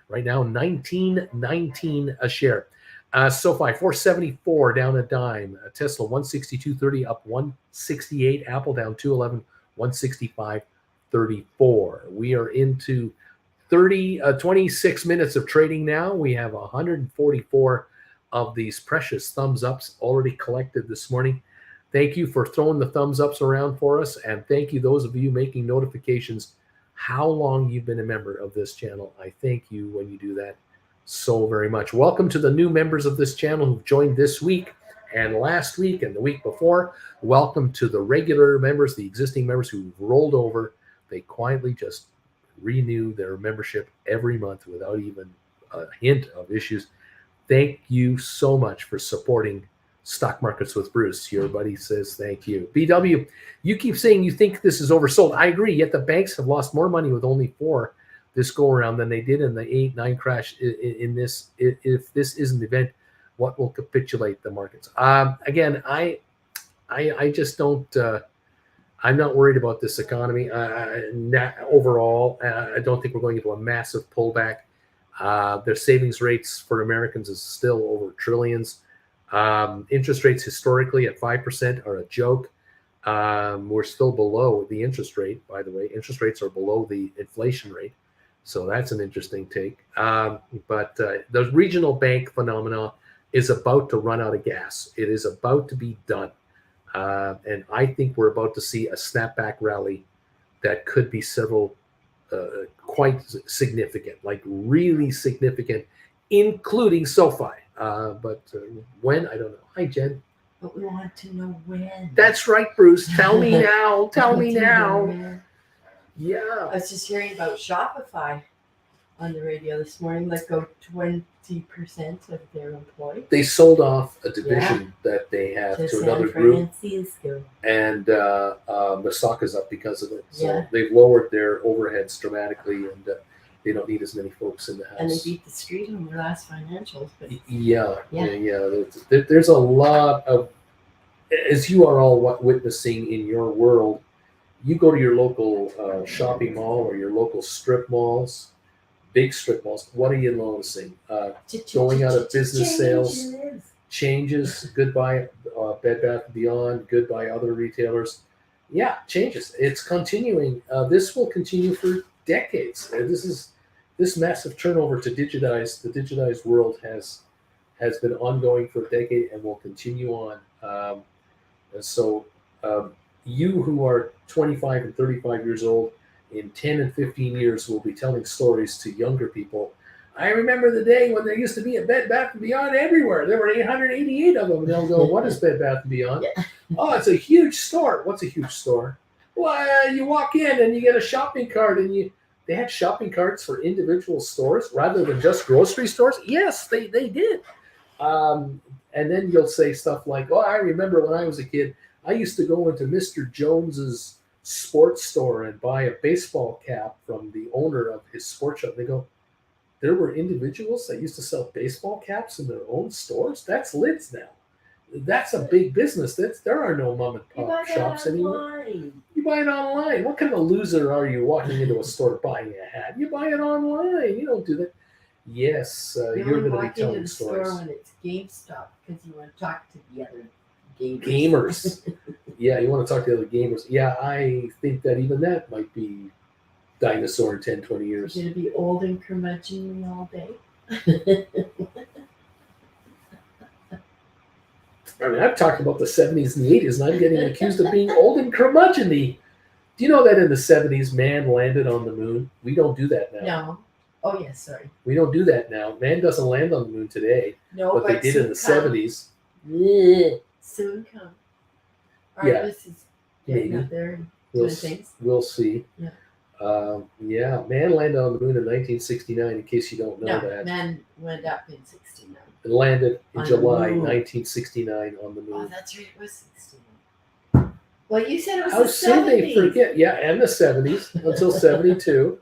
Right now, $19.19 a share. SoFi, $4.74, down a dime. Tesla, $162.30, up $168. Apple, down $2.11, $165.34. We are into 26 minutes of trading now. We have 144 of these precious thumbs ups already collected this morning. Thank you for throwing the thumbs ups around for us, and thank you those of you making notifications how long you've been a member of this channel. I thank you when you do that so very much. Welcome to the new members of this channel who've joined this week and last week and the week before. Welcome to the regular members, the existing members who've rolled over. They quietly just renew their membership every month without even a hint of issues. Thank you so much for supporting Stock Markets with Bruce. Your buddy says thank you. BW, you keep saying you think this is oversold. I agree, yet the banks have lost more money with only 4 this go around than they did in the 8-9 crash. In this, if this is an event, what will capitulate the markets? Again, I just don't. I'm not worried about this economy overall. I don't think we're going into a massive pullback. Their savings rates for Americans is still over trillions. Interest rates historically at 5% are a joke. We're still below the interest rate, by the way. Interest rates are below the inflation rate. So that's an interesting take. But the regional bank phenomena is about to run out of gas. It is about to be done. And I think we're about to see a snapback rally that could be several quite significant, like really significant, including SoFi. But when, I don't know. Hi, Jen. But we want to know when. That's right, Bruce. Tell me now. Tell me now. Yeah. I was just hearing about Shopify on the radio this morning. Let go 20% of their employees. They sold off a division that they have to another group. And the stock is up because of it. So they've lowered their overheads dramatically, and they don't need as many folks in the house. And they beat the street on their last financials. But yeah. There's a lot of, as you are all witnessing in your world, you go to your local shopping mall or your local strip malls, big strip malls. What are you noticing? Going out of business sales, changes. Goodbye, Bed Bath & Beyond. Goodbye, other retailers. Yeah, changes. It's continuing. This will continue for decades. This massive turnover to digitize. The digitized world has been ongoing for a decade and will continue on. And so you who are 25 and 35 years old, in 10 and 15 years will be telling stories to younger people. I remember the day when there used to be a Bed Bath & Beyond everywhere. There were 888 of them. And they'll go, what is Bed Bath & Beyond? Oh, it's a huge store. What's a huge store? Well, you walk in and you get a shopping cart, and they had shopping carts for individual stores rather than just grocery stores. Yes, they did. And then you'll say stuff like, oh, I remember when I was a kid, I used to go into Mr. Jones's sports store and buy a baseball cap from the owner of his sports shop. They go, there were individuals that used to sell baseball caps in their own stores? That's Lids now. That's a big business. There are no mom and pop shops anymore. You buy it online. What kind of a loser are you walking into a store buying a hat? You buy it online. You don't do that. Yes, you're going to be telling stories. When it's GameStop because you want to talk to the other gamers. Yeah, you want to talk to the other gamers. Yeah, I think that even that might be dinosaur in 10, 20 years. You're going to be old and curmudgeonly all day. I mean, I've talked about the 70s and the 80s, and I'm getting accused of being old and curmudgeonly. Do you know that in the 70s, man landed on the moon? We don't do that now. No. Oh, yes, sorry. We don't do that now. Man doesn't land on the moon today. No, but they did in the 70s. Soon come. Yeah. This is getting up there and doing things. We'll see. Yeah. Yeah, man landed on the moon in 1969. In case you don't know No, that, man went up in 69. it landed in On the July moon. 1969 on the Oh, moon. that's right. It was 69. Well, you said it was How the soon 70s. they forget? Yeah, and the 70s until 72.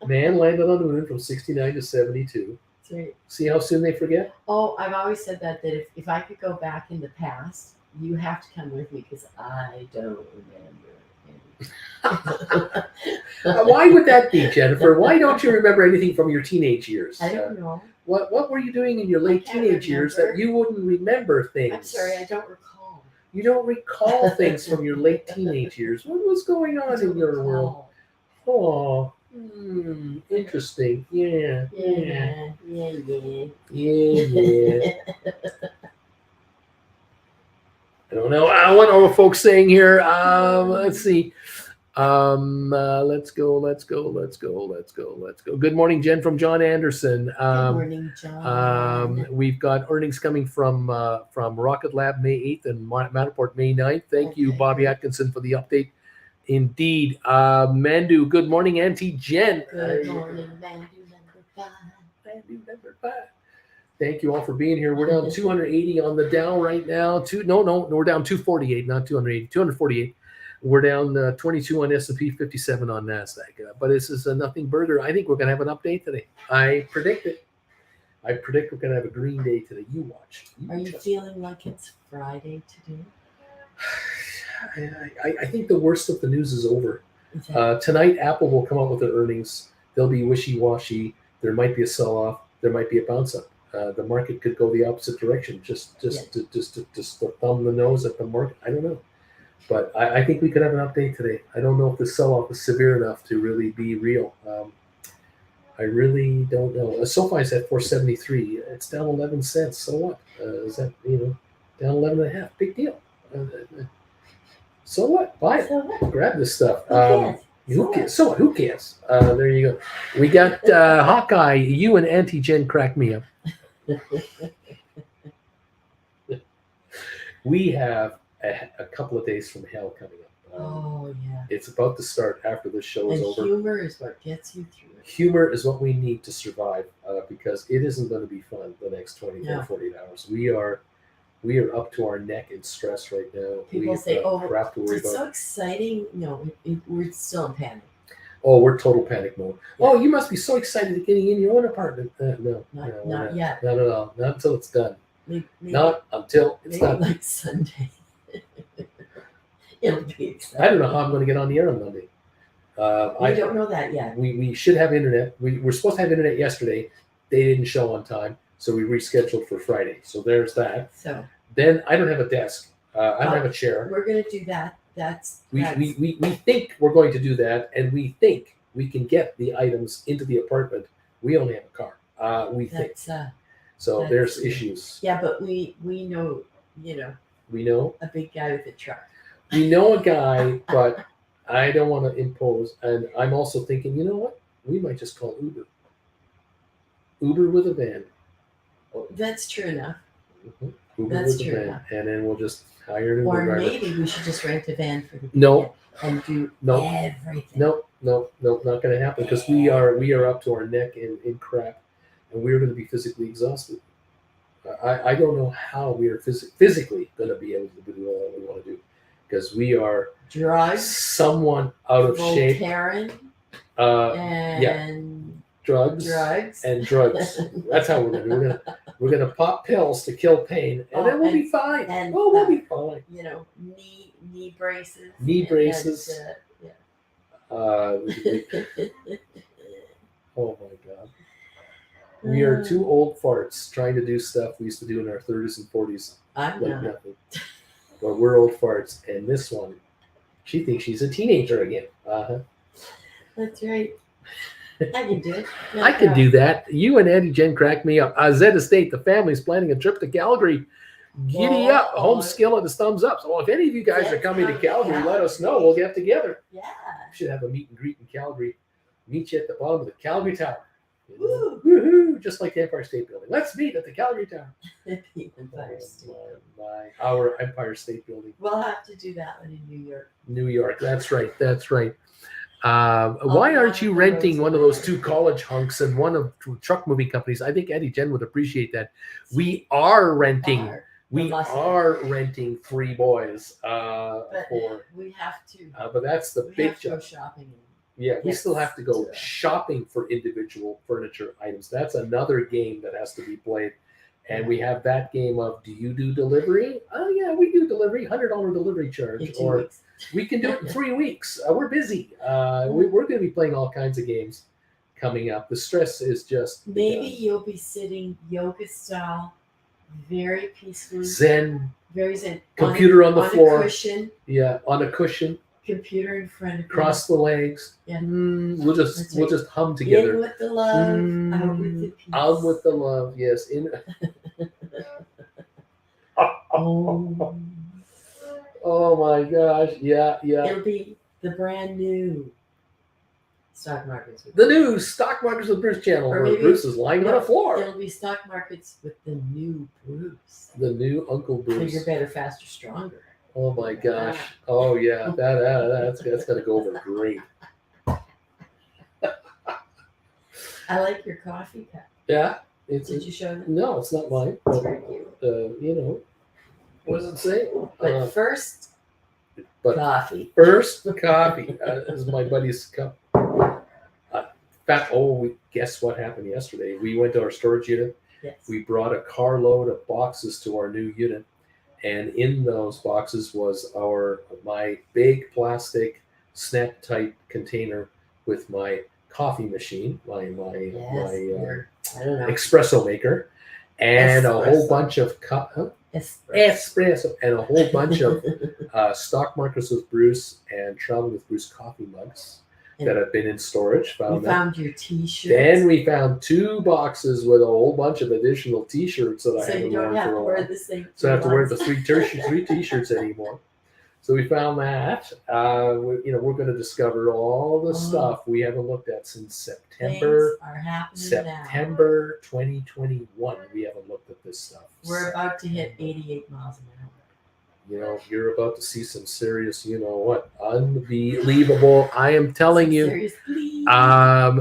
Man landed on the moon from 69 to 72. That's right. See how soon they forget? Oh, I've always said that if I could go back in the past, you have to come with me because I don't remember. Why would that be, Jennifer? Why don't you remember anything from your teenage years? I don't know. What were you doing in your late can't teenage years that remember. you wouldn't remember things? I'm sorry, I don't recall. You don't recall things from your late teenage years. What was going I on don't in your world? recall. Oh, interesting. Yeah. Yeah. Yeah. I don't know. What are folks saying here? Let's see. Let's go. Good morning, Jen from John Anderson. Good morning, John. We've got earnings coming from Rocket Lab May 8th and Matterport May 9th. Thank you, Okay. Bobby Atkinson, for the update. Indeed. Mandu, good morning, Auntie Jen. Good morning, Mandu number 5. Mandu number 5. Thank you all for being here. We're down 280 on the Dow right now. No, we're down 248, not 280, 248. We're down 22 on S&P, 57 on NASDAQ. But this is a nothing burger. I think we're going to have an update today. I predict it. I predict we're going to have a green day today. You watch. Are you feeling like it's Friday today? I think the worst of the news is over. Is that- Tonight, Apple will come out with their earnings. They'll be wishy-washy. There might be a sell-off. There might be a bounce-up. The market could go the opposite direction. Just to thumb the nose at the market. I don't know. But I think we could have an update today. I don't know if the sell-off is severe enough to really be real. I really don't know. SoFi's at 473. It's down 11 cents. So what? Is that, down 11 and a half? Big deal. So what? Buy it. So what? Grab this stuff. Who cares? Who cares? So what? Who cares? There you go. We got Hawkeye. You and Auntie Jen crack me up. We have a couple of days from hell coming up. Oh, yeah. It's about to start after this show is And over. humor is what gets you through it. Humor is what we need to survive because it isn't going to be fun the next 24, No. 48 hours. We are up to our neck in stress right now. People We've say, got oh, crap to worry it's about. so exciting. No, we're still in panic. Oh, we're total panic mode. Oh, you must be so excited at getting in your own apartment. No, Not yet. Not at all. Not until it's done. Maybe, Not until it's maybe done. like Sunday. It'll be exciting. I don't know how I'm going to get on the air on Monday. I don't know that yet. We should have internet. We were supposed to have internet yesterday. They didn't show on time, so we rescheduled for Friday. So there's that. So Then I don't have a desk. I don't have a chair. we're gonna do that. We think we're going to do that, and we think we can get the items into the apartment. We only have a car. We think. So that's- there's issues. Yeah, but we know, We know. a big guy with a truck. We know a guy, but I don't want to impose. And I'm also thinking, you know what? We might just call Uber. Uber with a van. That's true enough. Mhm. Uber That's with a true van. enough. And then we'll just hire an Uber Or driver. maybe we should just rent a van for the No. weekend and do No. everything. No, not going to happen because we are up to our neck in crap, and we're going to be physically exhausted. I don't know how we are physically going to be able to do all we want to do because we are Drugs, somewhat out of shape. Voltaren, Uh, and drugs and drugs. That's how we're going to do. We're going to pop pills to kill pain, and then we'll be fine. and, We'll be fine. knee braces. Knee braces. And, Oh my God. We are two old farts trying to do stuff we used to do in our 30s and 40s I'm like not. nothing. But we're old farts, and this one, she thinks she's a teenager again. That's right. I can do it. No I can do that. You and Auntie Jen crack me up. Zed Estate, the family's planning a trip to Calgary. Giddy Well, up. Home skillet is thumbs up. So if any of you guys are Let's coming to come to Calgary, let us know. Calgary. We'll get together. Yeah. We should have a meet and greet in Calgary. Meet you at the bottom of the Calgary Tower. Woo. Woohoo! Just like the Empire State Building. Let's meet at the Calgary Tower. Empire State. Our Empire State Building. We'll have to do that one in New York. New York. That's right. Why aren't you the renting roads one of are those nice. two college hunks and one of truck moving companies? I think Eddie Jen would appreciate that. We are renting. Are. We must be. are renting three boys But for. we have to. But that's the We big have to go job. shopping. Yeah, we Yes, still have to go to- shopping for individual furniture items. That's another game that has to be played. And we have that game of, do you do delivery? Oh, yeah, we do delivery, $100 delivery charge. In 2 Or weeks. we can do it in 3 weeks. We're busy. We're going to be playing all kinds of games coming up. The stress is just Maybe begun. you'll be sitting yoga style, very peacefully, Zen, very zen. computer on the floor. A cushion, Yeah, on a cushion, computer in front of you. cross the legs. Yeah. We'll That's just hum In together. with the love, out with the peace. Out with the love, yes. Oh. Oh my gosh, yeah. It'll be the brand new stock markets. The new Stock Markets with Bruce channel, Or where maybe- Bruce is lying on the floor. It'll be stock markets with the new Bruce. The new Uncle Bruce. Bigger, better, faster, stronger. Oh my gosh. Oh yeah, that's gonna go over great. I like your coffee cup. Yeah, it's Did you show them? no, it's not mine. It's But very cute. what does it say? But first, but coffee. first the coffee. This is my buddy's cup. Guess what happened yesterday? We went to our storage unit. Yes. We brought a carload of boxes to our new unit, and in those boxes was my big plastic snap tight container with my coffee machine, my I don't know. espresso maker, and a whole Espresso. bunch of espresso and a whole bunch of Stock Markets with Bruce and Travel with Bruce coffee mugs that have been in storage. We Found that. found your T-shirts. Then we found 2 boxes with a whole bunch of additional T-shirts that I so you haven't don't worn have for to a wear while. the same. So I have to wear ones. the 3 T-shirts anymore. So we found that. We're going to discover all the stuff we haven't looked at since September. Things are happening now. September 2021. We haven't looked at this stuff. We're about to hit 88 miles an hour. You're about to see some serious, unbelievable. I am telling you. Seriously.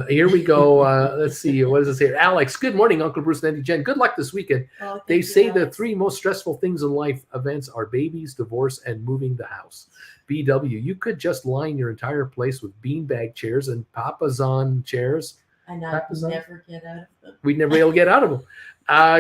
Here we go. Let's see. What does it say? Alex, good morning, Uncle Bruce and Auntie Jen. Good luck this weekend. Oh, thank They you, say the Alex. 3 most stressful things in life events are babies, divorce, and moving the house. BW, you could just line your entire place with beanbag chairs and Papazon chairs. And I Papazon? never get out of them. We'd never be able to get out of them.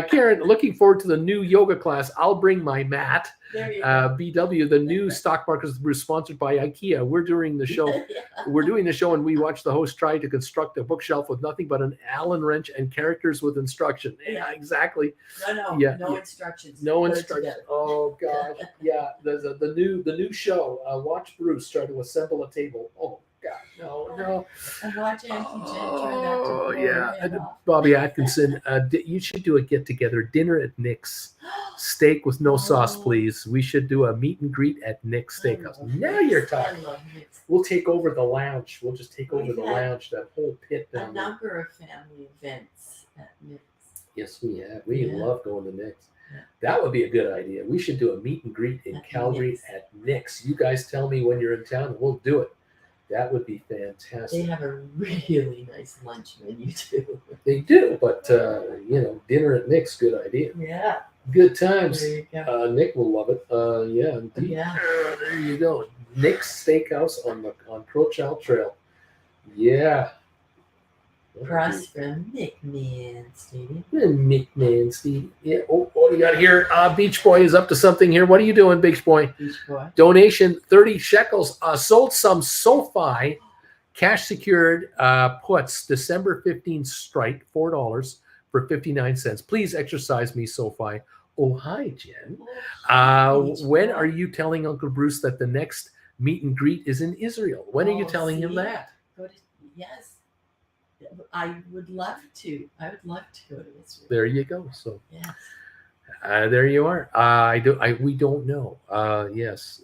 Karen, looking forward to the new yoga class. I'll bring my mat. There you go. BW, the new Stock Markets were sponsored by IKEA. We're doing the show. Yeah. We're doing the show, and we watch the host try to construct a bookshelf with nothing but an Allen wrench and characters with instruction. Yeah, exactly. No Yeah. instructions. No Put it instruction. together. Oh gosh, yeah. There's the new show. Watch Bruce try to assemble a table. Oh God, no. And watch Auntie Jen try not to Oh blow yeah, her head off. Bobby Atkinson. You should do a get together dinner at Nick's. Steak with no sauce, Oh. please. We should do a meet and greet at Nick's Steakhouse. I love Now Nick's. you're I talking. love Nick's. We'll take over the lounge. We'll just take over We've the had lounge, that whole pit A down there. number of family events at Nick's. Yes, we have. We Yeah. love going to Nick's. Yeah. That would be a good idea. We should do a meet and greet in At Calgary Nick's. at Nick's. You guys tell me when you're in town, and we'll do it. That would be They fantastic. have a really nice lunch menu too. They do, but dinner at Nick's, good idea. Yeah. Good times. There you go. Nick will love it. Yeah, indeed. Yeah. There you go. Nick's Steakhouse on Crowchild Trail. Yeah. Across from McMahon Stadium. McMahon, Steve. Yeah. Oh, you got here. Beach Boy is up to something here. What are you doing, Beach Boy? Beach Boy. Donation 30 shekels. Sold some SoFi cash secured puts December 15th strike, $4 for 59 cents. Please exercise me, SoFi. Oh, hi, Jen. Beach When Boy. are you telling Uncle Bruce that the next meet and greet is in Israel? When are you Oh, telling him see? that? Yes. I would love to. I would love to go to Israel. There you go. So Yes. there you are. We don't know. Yes.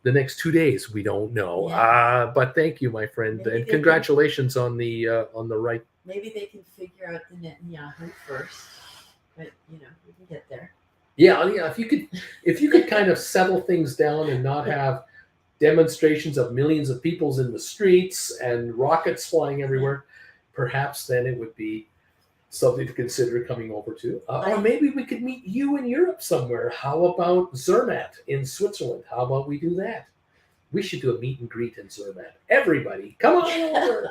The next 2 days, we don't know. Yeah. But thank you, my friend, Maybe they and can- congratulations on the right. Maybe they can figure out the Netanyahu first. But we can get there. Yeah. If you could kind of settle things down and not have demonstrations of millions of peoples in the streets and rockets flying everywhere, perhaps then it would be something to consider coming over to. Or maybe we could meet you in Europe somewhere. How about Zermatt in Switzerland? How about we do that? We should do a meet and greet in Zermatt. Everybody, come on over.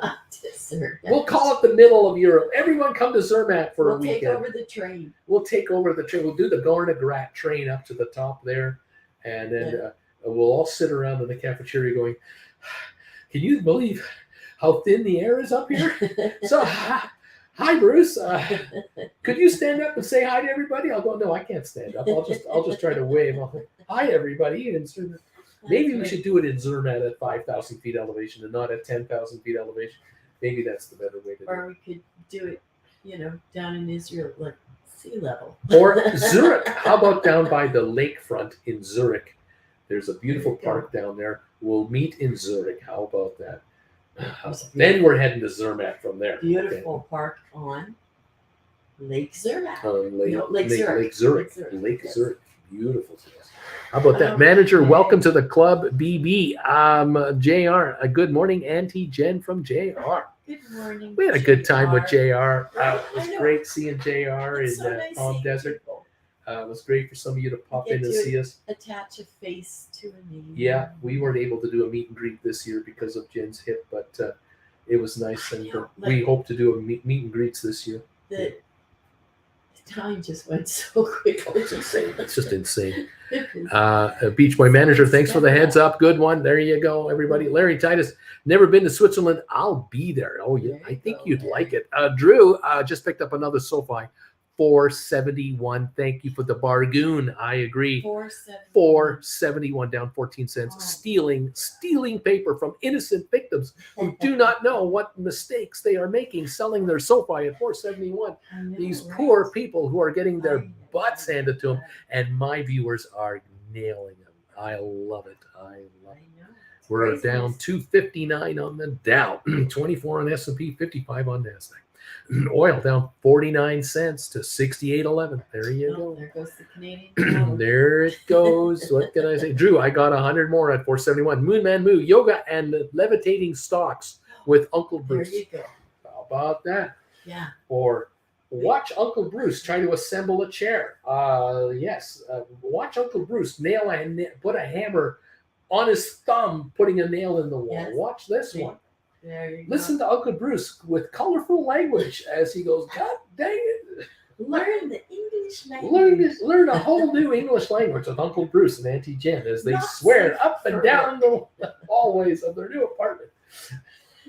We'll call it the middle of Europe. Everyone come to Zermatt for a weekend. We'll take over the train. We'll take over the train. We'll do the Gorna Grat train up to the top there. And then we'll all sit around in the cafeteria going, can you believe how thin the air is up here? So, hi, Bruce. Could you stand up and say hi to everybody? I'll go, no, I can't stand up. I'll just try to wave. I'll say, hi, everybody. And maybe we should do it in Zermatt at 5,000 feet elevation and not at 10,000 feet elevation. Maybe that's the better way to do it. Or we could do it, down in Israel, like sea level. Or Zurich. How about down by the lakefront in Zurich? There's a beautiful park down there. We'll meet in Zurich. How about that? Then we're heading to Zermatt from there. Beautiful park on Lake Zurich. Lake Zurich. Zurich. Beautiful. How about that? Manager, welcome to the club, BB. JR, good morning, Auntie Jen from JR. Good morning. We had a good time with JR. It was great seeing JR in Palm Desert. It was great for some of you to pop in and see us. Attach a face to a name. Yeah, we weren't able to do a meet and greet this year because of Jen's hip, but it was nice, and we hope to do a meet and greets this year. The time just went so quickly. It's insane. It's just insane. Beach Boy Manager, thanks for the heads up. Good one. There you go, everybody. Larry Titus, never been to Switzerland. I'll be there. Oh, yeah. I think you'd like it. Drew just picked up another SoFi. 471. Thank you for the bargain. I agree. 471 down 14 cents. Wow. Stealing paper from innocent victims who do not know what mistakes they are making selling their SoFi at 471. These poor people who are getting their butts handed to them, and my viewers are nailing them. I love it. We're down 259 on the Dow, 24 on S&P, 55 on NASDAQ. Oil down 49 cents to 68.11. There you go. There goes the Canadian. There it goes. What can I say? Drew, I got 100 more at 471. Moonman Moo, yoga and levitating stocks with Uncle Bruce. There you go. How about that? Yeah. Or watch Uncle Bruce try to assemble a chair. Yes. Watch Uncle Bruce put a hammer on his thumb, putting a nail in the wall. Yes. Watch this one. Listen to Uncle Bruce with colorful language as he goes, God dang it. Learn the English language. Learn a whole new English language with Uncle Bruce and Auntie Jen as they swear up and down the hallways of their new apartment.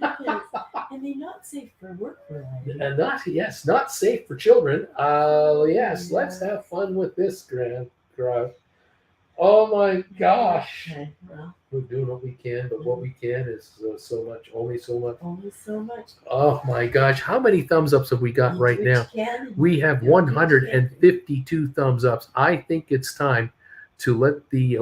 And they're not safe for work, right? And not safe for children. Yes, let's have fun with this, Grant. Oh my gosh. Okay, well. We're doing what we can, but what we can is so much, only so much. Only so much. Oh my gosh. How many thumbs ups have we got right now? We have 152 thumbs ups. I think it's time to let the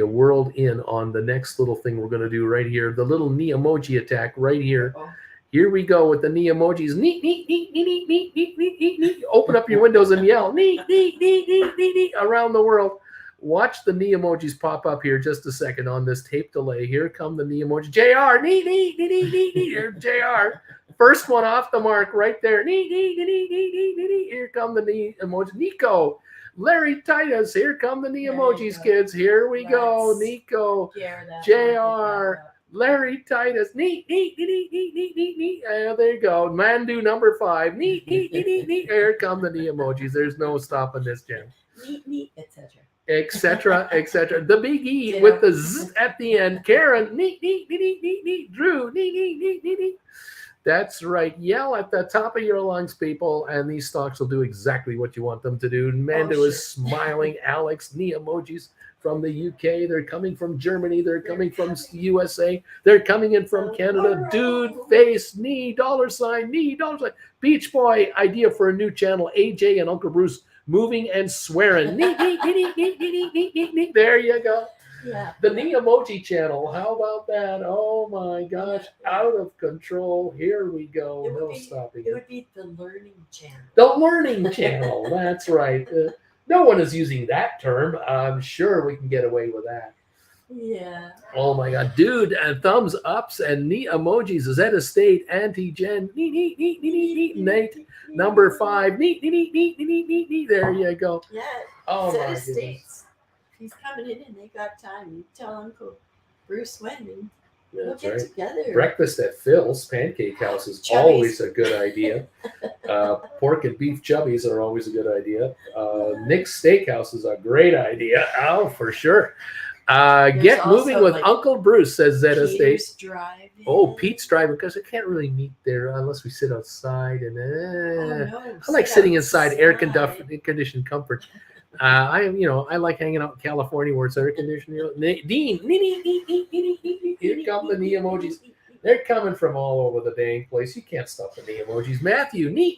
world in on the next little thing we're going to do right here. The little knee emoji attack right here. Oh. Here we go with the knee emojis. Neat, neat, neat, neat, neat, neat, neat, neat, neat. Open up your windows and yell, neat, neat, neat, neat, neat, neat, around the world. Watch the knee emojis pop up here just a second on this tape delay. Here come the knee emoji. JR, knee, knee, knee, knee, knee, knee. Here, JR. First one off the mark right there. Knee, knee, knee, knee, knee, knee, knee. Here come the knee emoji. Nico, Larry Titus. Here come the knee emojis, kids. Here we go. Nico, JR, Larry Titus. Neat, neat, neat, neat, neat, neat, neat. There you go. Mandu number 5. Neat, neat, neat, neat, neat. Here come the knee emojis. There's no stopping this, Jen. Neat, neat, etc. Etc. Etc. The big E with the Z at the end. Karen, neat, neat, neat, neat, neat, neat. Drew, neat, neat, neat, neat, neat. That's right. Yell at the top of your lungs, people, and these stocks will do exactly what you want them to do. Mando is smiling. Alex, knee emojis from the UK. They're coming from Germany. They're coming from USA. They're coming in from Canada. Dude, face, knee, $sign, knee, $sign. Beach Boy, idea for a new channel. AJ and Uncle Bruce. Moving and swearing. Neat, neat, neat, neat, neat, neat, neat, neat, neat. There you go. Yeah. The knee emoji channel. How about that? Oh my gosh. Out of control. Here we go. No stopping. It would be the learning channel. The learning channel. That's right. No one is using that term. I'm sure we can get away with that. Yeah. Oh my God, dude! And thumbs ups and neat emojis. Zeta State, anti-gen, neat. Nate, number 5, neat. There you go. Yeah. Oh Set my of goodness. states. If he's coming in and they got time, you tell Uncle Bruce when and we'll That's get right. together. Breakfast at Phil's Pancake House is Chubby's. always a good idea. Pork and beef chubbies are always a good idea. Nick's Steakhouse is a great idea. Oh, for sure. Get also, moving with like, Uncle Bruce, says Zeta State. Peter's Drive. Oh, Pete's driving because I can't really meet there unless we sit outside. And Oh, no, I like sit sitting inside, air outside. conditioned comfort. I like hanging out in California where it's air conditioned. Dean, here come the knee emojis. They're coming from all over the dang place. You can't stop the knee emojis. Matthew, neat.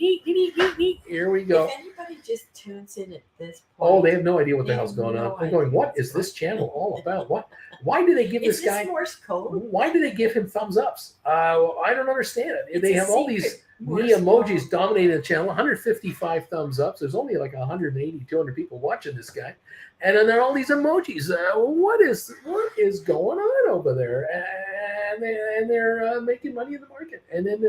Here we go. If anybody just tunes in at this point, Oh, they have no idea what the they hell's have going no on. They're going, idea what what's is this going channel all about? What? Why do they give is this guy? this Morse code? Why do they give him thumbs ups? I don't understand it. It's They a have all secret these Morse knee emojis code. dominating the channel. 155 thumbs ups. There's only like 180, 200 people watching this guy, and then there are all these emojis. What is going on over there? And they're making money in the market. And then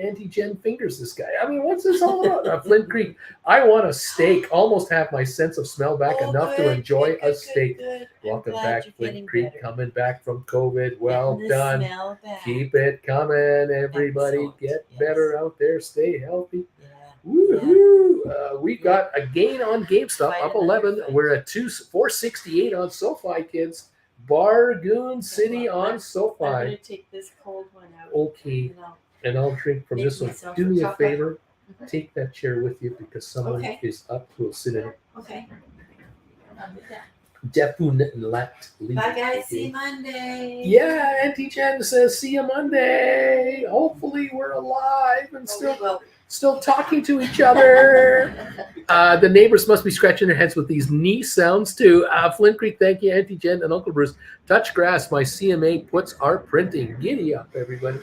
anti-gen fingers this guy. I mean, what's this all about? Flint Creek. I want a steak. Almost have my sense of smell back Oh, enough to good, enjoy good, a steak. good. Welcome glad back, you're Flint getting Creek. better. Coming back from COVID. Well Getting the done. smell back. Keep it coming, everybody. Excellent. Get Yes. better out there. Stay healthy. Yeah. Woo-hoo. We got a gain on GameStop, Fight up another 11. fight. We're at 468 on SoFi, kids. Bargoon City well, on I'm SoFi. going to take this cold one out. Okay, And I'll and I'll drink from make this one. myself Do a me a cuppa. favor. Mhm. Take that chair with you because someone Okay. is up who will sit in it. Okay. I'll do that. Definitely. Bye, guys. See you Monday. Yeah, Auntie Jen says, see you Monday. Hopefully we're alive and still talking to each other. The neighbors must be scratching their heads with these knee sounds too. Flint Creek, thank you, Auntie Jen and Uncle Bruce. Touch grass, my CMA puts are printing. Giddy up, everybody.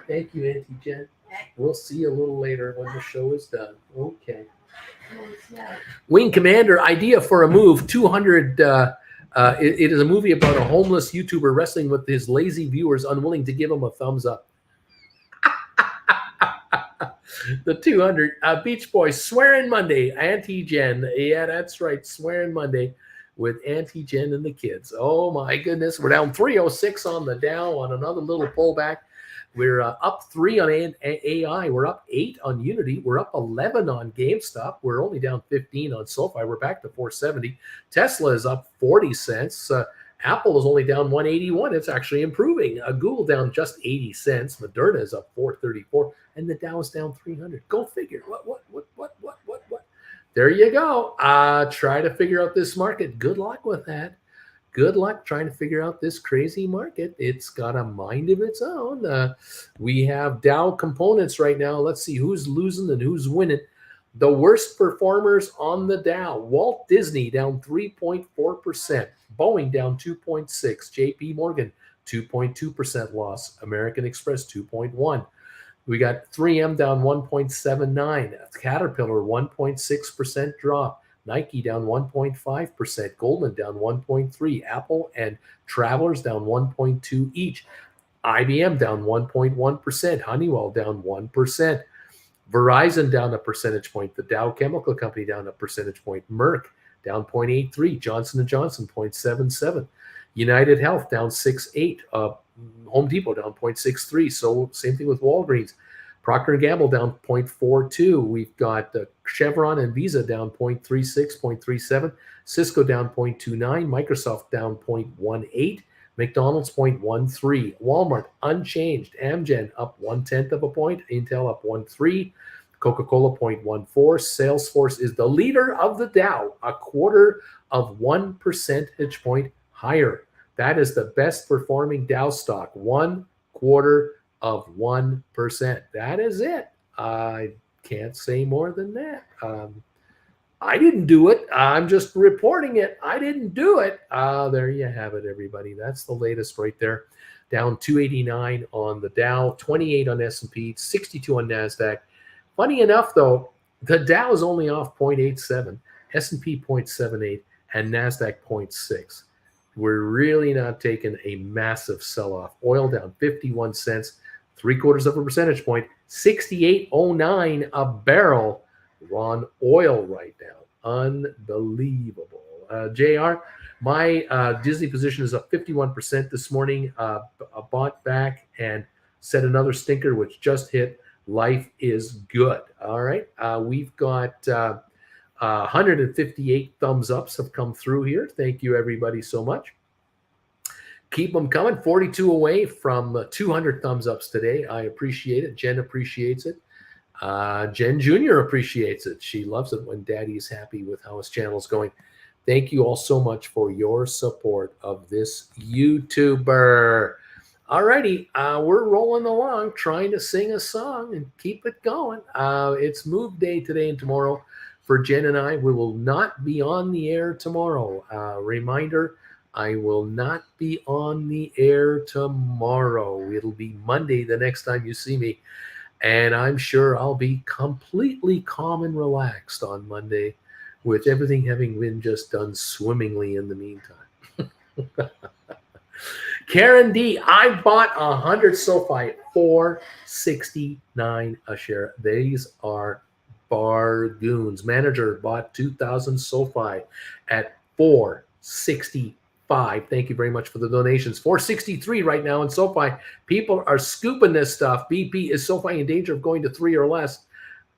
Thank you, Auntie Jen. We'll see you a little later when the show is done. Okay. Wing Commander, idea for a move, 200. It is a movie about a homeless YouTuber wrestling with his lazy viewers, unwilling to give him a thumbs up. The 200. Beach Boys, Swearing Monday, Auntie Jen. Yeah, that's right, Swearing Monday with Auntie Jen and the kids. Oh my goodness. We're down 306 on the Dow on another little pullback. We're up 3 on AI. We're up 8 on Unity. We're up 11 on GameStop. We're only down 15 on SoFi. We're back to 470. Tesla is up 40 cents. Apple is only down 181. It's actually improving. Google down just 80 cents. Moderna is up 434. And the Dow is down 300. Go figure. What? There you go. Try to figure out this market. Good luck with that. Good luck trying to figure out this crazy market. It's got a mind of its own. We have Dow components right now. Let's see who's losing and who's winning. The worst performers on the Dow. Walt Disney down 3.4%. Boeing down 2.6%. JP Morgan 2.2% loss. American Express 2.1%. We got 3M down 1.79%. Caterpillar 1.6% drop. Nike down 1.5%, Goldman down 1.3%, Apple and Travelers down 1.2% each, IBM down 1.1%, Honeywell down 1%, Verizon down a percentage point, the Dow Chemical Company down a percentage point, Merck down 0.83%, Johnson & Johnson 0.77%, United Health down 6.8%, Home Depot down 0.63%, so same thing with Walgreens. Procter & Gamble down 0.42. We've got Chevron and Visa down 0.36, 0.37. Cisco down 0.29. Microsoft down 0.18. McDonald's 0.13. Walmart unchanged. Amgen up 0.1 of a point. Intel up 1.3. Coca-Cola 0.14. Salesforce is the leader of the Dow, a 0.25 percentage point higher. That is the best performing Dow stock. 1/4 of 1%. That is it. I can't say more than that. I didn't do it. I'm just reporting it. I didn't do it. There you have it, everybody. That's the latest right there. Down 289 on the Dow, 28 on S&P, 62 on NASDAQ. Funny enough, though, the Dow is only off 0.87, S&P 0.78, and NASDAQ 0.6. We're really not taking a massive sell-off. Oil down 51 cents, 0.75 of a percentage point, 68.09 a barrel on oil right now. Unbelievable. JR, my Disney position is up 51% this morning. I bought back and set another stinker, which just hit. Life is good. All right. We've got 158 thumbs ups have come through here. Thank you, everybody, so much. Keep them coming. 42 away from 200 thumbs ups today. I appreciate it. Jen appreciates it. Jen Jr. appreciates it. She loves it when Daddy is happy with how his channel is going. Thank you all so much for your support of this YouTuber. Alrighty, we're rolling along, trying to sing a song and keep it going. It's move day today and tomorrow for Jen and I. We will not be on the air tomorrow. Reminder, I will not be on the air tomorrow. It'll be Monday the next time you see me. And I'm sure I'll be completely calm and relaxed on Monday, with everything having been just done swimmingly in the meantime. Karen D, I bought 100 SoFi at $4.69 a share. These are bargains. Manager bought 2,000 SoFi at $4.65. Thank you very much for the donations. $4.63 right now in SoFi. People are scooping this stuff. BP, is SoFi in danger of going to 3 or less?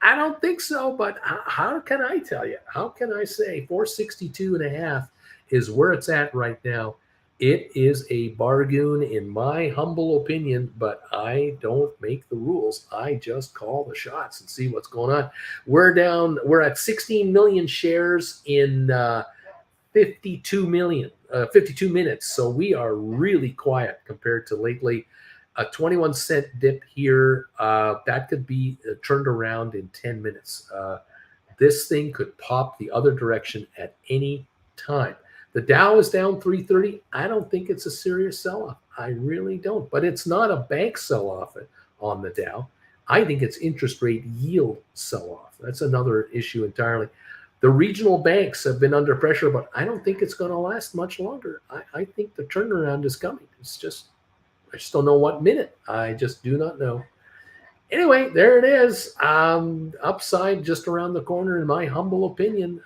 I don't think so, but how can I tell you? How can I say 462.5 is where it's at right now? It is a bargain in my humble opinion, but I don't make the rules. I just call the shots and see what's going on. We're at 16 million shares in 52 minutes. So we are really quiet compared to lately. A 21-cent dip here, that could be turned around in 10 minutes. This thing could pop the other direction at any time. The Dow is down 330. I don't think it's a serious sell-off. I really don't. But it's not a bank sell-off on the Dow. I think it's interest rate yield sell-off. That's another issue entirely. The regional banks have been under pressure, but I don't think it's going to last much longer. I think the turnaround is coming. I just don't know what minute. I just do not know. Anyway, there it is. Upside just around the corner, in my humble opinion.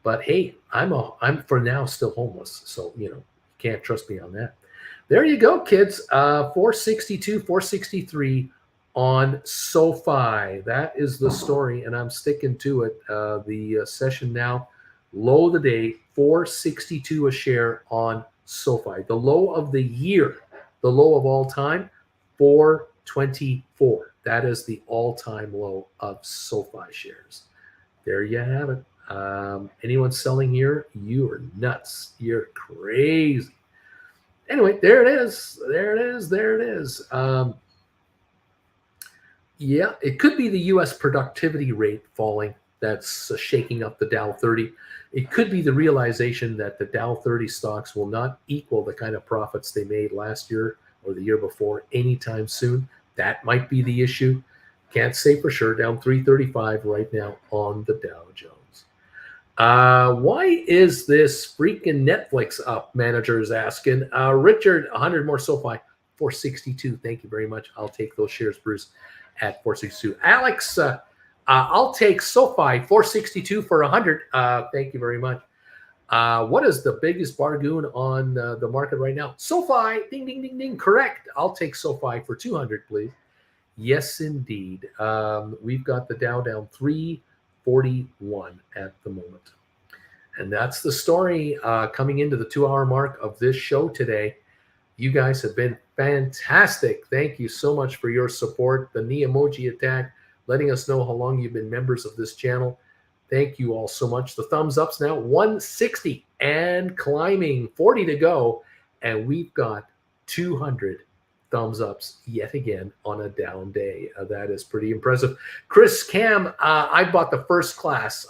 But hey, I'm for now still homeless, so you can't trust me on that. There you go, kids. 462, 463 on SoFi. That is the story, and I'm sticking to it. The session now, low of the day, 462 a share on SoFi. The low of the year, the low of all time, 424. That is the all-time low of SoFi shares. There you have it. Anyone selling here, you are nuts. You're crazy. Anyway, there it is. There it is. There it is. Yeah, it could be the U.S. productivity rate falling that's shaking up the Dow 30. It could be the realization that the Dow 30 stocks will not equal the kind of profits they made last year or the year before anytime soon. That might be the issue. Can't say for sure. Down 335 right now on the Dow Jones. Why is this freaking Netflix up? Manager is asking. Richard, 100 more SoFi, 462. Thank you very much. I'll take those shares, Bruce, at 462. Alex, I'll take SoFi, 462 for 100. Thank you very much. What is the biggest bargain on the market right now? SoFi, ding, ding, ding, ding. Correct. I'll take SoFi for 200, please. Yes, indeed. We've got the Dow down 341 at the moment. And that's the story coming into the 2-hour mark of this show today. You guys have been fantastic. Thank you so much for your support. The knee emoji attack, letting us know how long you've been members of this channel. Thank you all so much. The thumbs up's now 160 and climbing, 40 to go. And we've got 200 thumbs ups yet again on a down day. That is pretty impressive. Chris Cam, I bought the first class.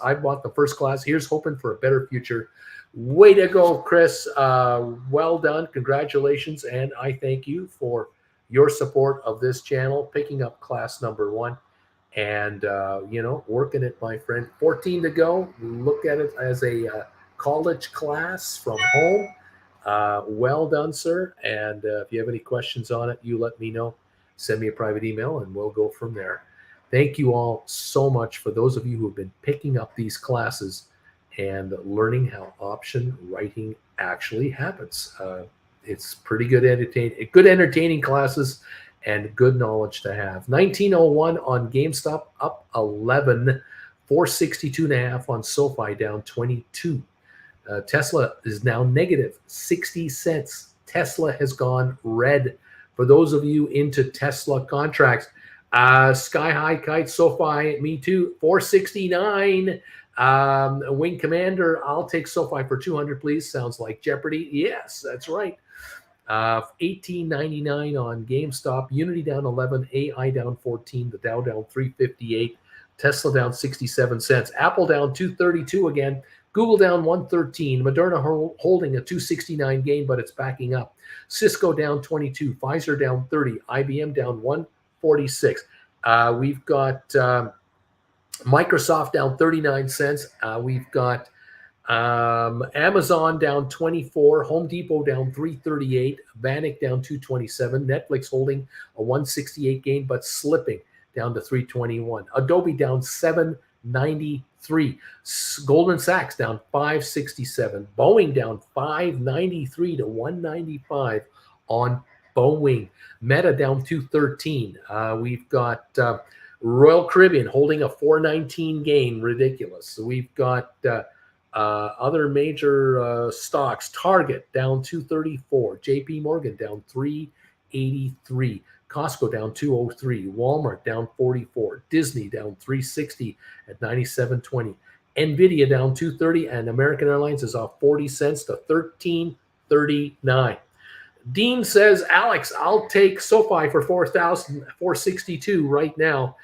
Here's hoping for a better future. Way to go, Chris. Well done. Congratulations. And I thank you for your support of this channel, picking up class number 1 and, working it, my friend. 14 to go. Look at it as a college class from home. Well done, sir. And if you have any questions on it, you let me know. Send me a private email and we'll go from there. Thank you all so much for those of you who have been picking up these classes and learning how option writing actually happens. It's pretty good entertaining classes and good knowledge to have. 1901 on GameStop, up 11. 462.5 on SoFi, down 22. Tesla is now negative 60 cents. Tesla has gone red. For those of you into Tesla contracts, Sky High Kite, SoFi, me too, 469. Wing Commander, I'll take SoFi for 200, please. Sounds like Jeopardy. Yes, that's right. 1899 on GameStop. Unity down 11. AI down 14. The Dow down 358. Tesla down 67 cents. Apple down 232 again. Google down 113. Moderna holding a 269 gain, but it's backing up. Cisco down 22. Pfizer down 30. IBM down 146. We've got Microsoft down 39 cents. We've got Amazon down 24. Home Depot down 338. Vanik down 227. Netflix holding a 168 gain, but slipping down to 321. Adobe down 793. Goldman Sachs down 567. Boeing down 593 to 195 on Boeing. Meta down 213. We've got Royal Caribbean holding a 419 gain. Ridiculous. So we've got other major stocks. Target down 234. JP Morgan down 383. Costco down 203. Walmart down 44. Disney down 360 at 97.20. Nvidia down 230, and American Airlines is off 40 cents to 13.39. Dean says, Alex, I'll take SoFi for 4,462 right now.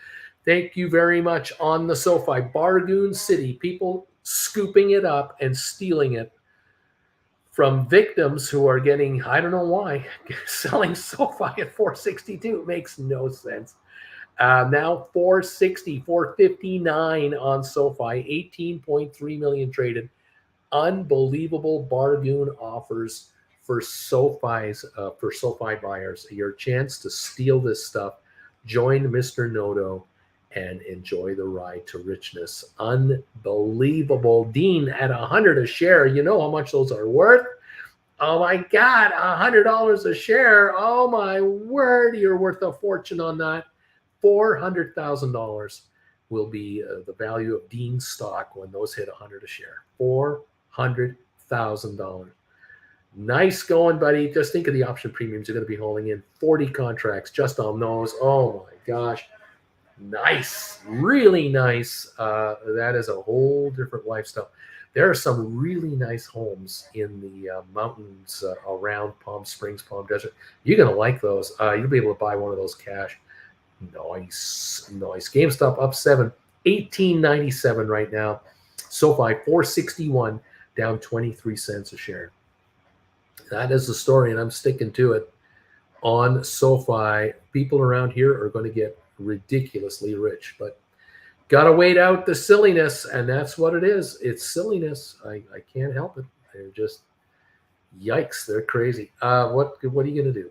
Thank you very much on the SoFi. Bargoon City, people scooping it up and stealing it from victims who are getting, I don't know why, selling SoFi at 462. It makes no sense. Now 460, 459 on SoFi, 18.3 million traded. Unbelievable bargain offers for SoFi buyers. Your chance to steal this stuff. Join Mr. Noto and enjoy the ride to richness. Unbelievable. Dean at 100 a share. You know how much those are worth? Oh my God, $100 a share. Oh my word, you're worth a fortune on that. $400,000 will be the value of Dean's stock when those hit 100 a share. $400,000. Nice going, buddy. Just think of the option premiums you're going to be holding in. 40 contracts just on those. Oh my gosh. Nice. Really nice. That is a whole different lifestyle. There are some really nice homes in the mountains around Palm Springs, Palm Desert. You're going to like those. You'll be able to buy one of those cash. Nice. GameStop up 7, 18.97 right now. SoFi 461, down 23 cents a share. That is the story, and I'm sticking to it. On SoFi, people around here are going to get ridiculously rich, but gotta wait out the silliness, and that's what it is. It's silliness. I can't help it. They're just yikes. They're crazy. What are you gonna do?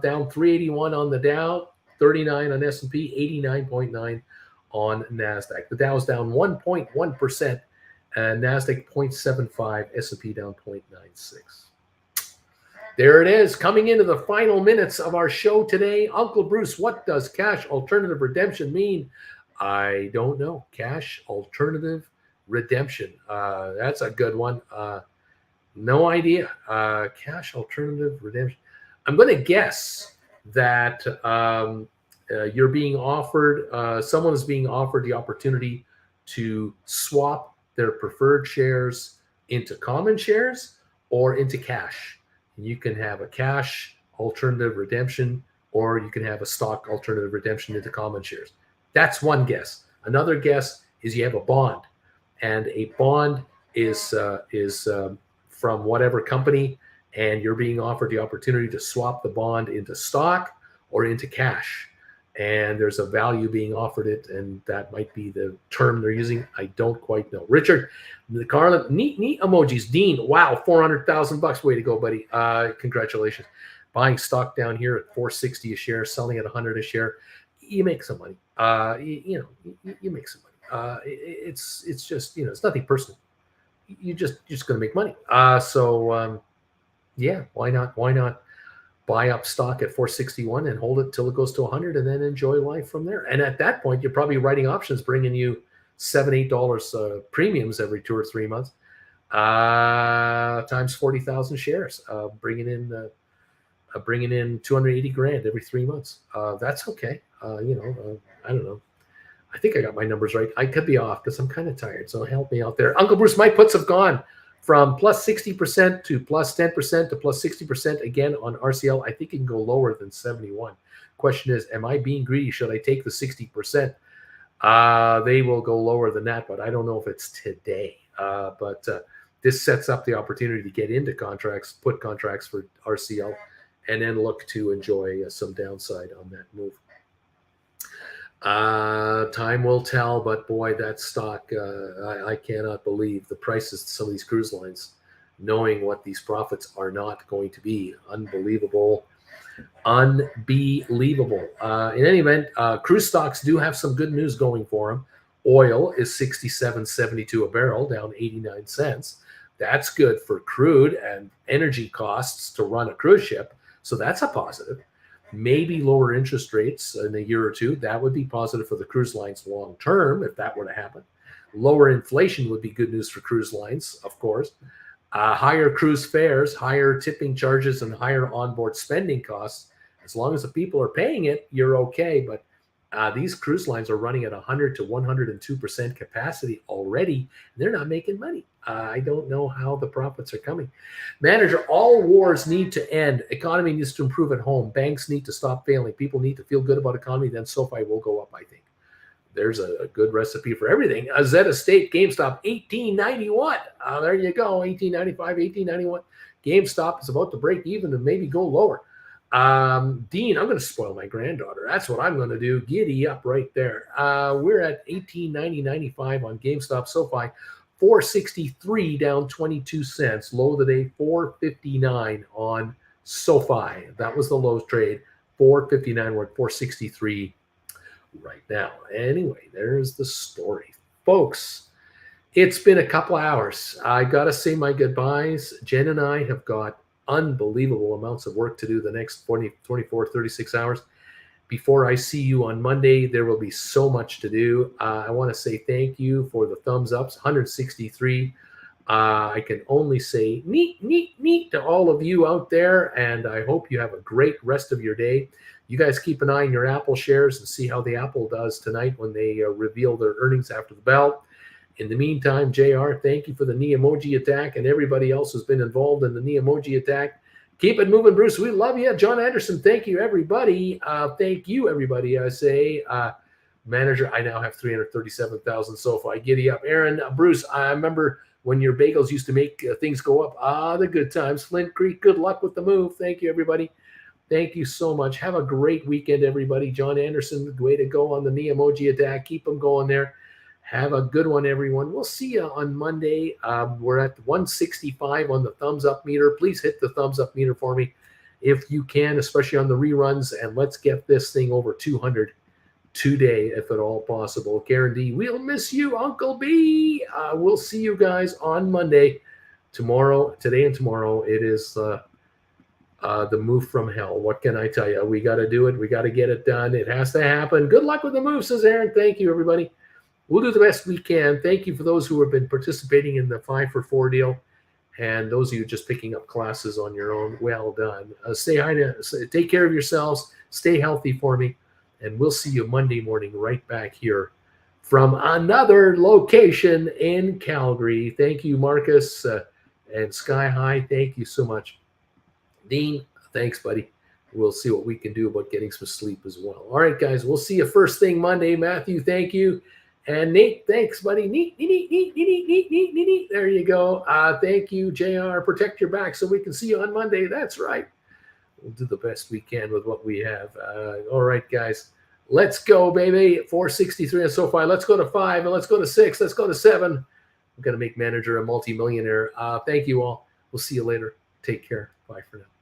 Down 381 on the Dow, 39 on S&P, 89.9 on NASDAQ. The Dow's down 1.1%, and NASDAQ 0.75, S&P down 0.96. There it is, coming into the final minutes of our show today. Uncle Bruce, what does cash alternative redemption mean? I don't know. Cash alternative redemption. That's a good one. No idea. Cash alternative redemption. I'm going to guess that you're being offered, someone is being offered the opportunity to swap their preferred shares into common shares or into cash. You can have a cash alternative redemption, or you can have a stock alternative redemption into common shares. That's one guess. Another guess is you have a bond, and a bond is from whatever company, and you're being offered the opportunity to swap the bond into stock or into cash. and there's a value being offered it, and that might be the term they're using. I don't quite know. Richard, Carlin, neat emojis. Dean, wow, $400,000. Way to go, buddy. Congratulations. Buying stock down here at $460 a share, selling at $100 a share. You make some money. You make some money. It's just, it's nothing personal. You're just going to make money. Yeah, why not buy up stock at 461 and hold it till it goes to 100 and then enjoy life from there. And at that point, you're probably writing options, bringing you $7-8 premiums every 2 or 3 months, times 40,000 shares, bringing in 280 grand every 3 months. That's okay. I don't know. I think I got my numbers right. I could be off because I'm kind of tired. So help me out there. Uncle Bruce, my puts have gone from plus 60% to plus 10% to plus 60% again on RCL. I think it can go lower than 71. Question is, am I being greedy? Should I take the 60%? They will go lower than that, but I don't know if it's today. But this sets up the opportunity to get into contracts, put contracts for RCL, and then look to enjoy some downside on that move. Time will tell, but boy, that stock, I cannot believe the prices of some of these cruise lines, knowing what these profits are not going to be. Unbelievable. In any event, cruise stocks do have some good news going for them. Oil is $67.72 a barrel, down 89 cents. That's good for crude and energy costs to run a cruise ship. So that's a positive. Maybe lower interest rates in a year or two. That would be positive for the cruise lines long term if that were to happen. Lower inflation would be good news for cruise lines, of course. Higher cruise fares, higher tipping charges, and higher onboard spending costs. As long as the people are paying it, you're okay. But these cruise lines are running at 100 to 102% capacity already. They're not making money. I don't know how the profits are coming. Manager, all wars need to end. Economy needs to improve at home. Banks need to stop failing. People need to feel good about economy. Then SoFi will go up, I think. There's a good recipe for everything. Zeta State, GameStop, 1891. There you go, 1895, 1891. GameStop is about to break even and maybe go lower. Dean, I'm going to spoil my granddaughter. That's what I'm going to do. Giddy up right there. We're at 1890.95 on GameStop. SoFi, 463 down 22 cents. Low of the day, 459 on SoFi. That was the low trade. 459. We're at 463 right now. Anyway, there's the story, folks. It's been a couple hours. I got to say my goodbyes. Jen and I have got unbelievable amounts of work to do the next 24, 36 hours. Before I see you on Monday, there will be so much to do. I want to say thank you for the thumbs ups, 163. I can only say neat to all of you out there, and I hope you have a great rest of your day. You guys keep an eye on your Apple shares and see how the Apple does tonight when they reveal their earnings after the bell. In the meantime, JR, thank you for the knee emoji attack and everybody else who's been involved in the knee emoji attack. Keep it moving, Bruce. We love you. John Anderson, thank you, everybody. Thank you, everybody, I say. Manager, I now have 337,000 SoFi. Giddy up. Aaron, Bruce, I remember when your bagels used to make things go up. The good times. Flint Creek, good luck with the move. Thank you, everybody. Thank you so much. Have a great weekend, everybody. John Anderson, way to go on the knee emoji attack. Keep them going there. Have a good one, everyone. We'll see you on Monday. We're at 165 on the thumbs up meter. Please hit the thumbs up meter for me if you can, especially on the reruns. And let's get this thing over 200 today, if at all possible. Karen D, we'll miss you, Uncle B. We'll see you guys on Monday. Today and tomorrow, it is the move from hell. What can I tell you? We got to do it. We got to get it done. It has to happen. Good luck with the move, says Aaron. Thank you, everybody. We'll do the best we can. Thank you for those who have been participating in the 5 for 4 deal. And those of you just picking up classes on your own, well done. Take care of yourselves. Stay healthy for me. And we'll see you Monday morning right back here from another location in Calgary. Thank you, Marcus and Sky High. Thank you so much. Dean, thanks, buddy. We'll see what we can do about getting some sleep as well. All right, guys, we'll see you first thing Monday. Matthew, thank you. And Nate, thanks, buddy. Neat. There you go. Thank you, JR. Protect your back so we can see you on Monday. That's right. We'll do the best we can with what we have. All right, guys. Let's go, baby. 463 on SoFi. Let's go to 5, and let's go to 6. Let's go to 7. I'm going to make manager a multimillionaire. Thank you all. We'll see you later. Take care. Bye for now.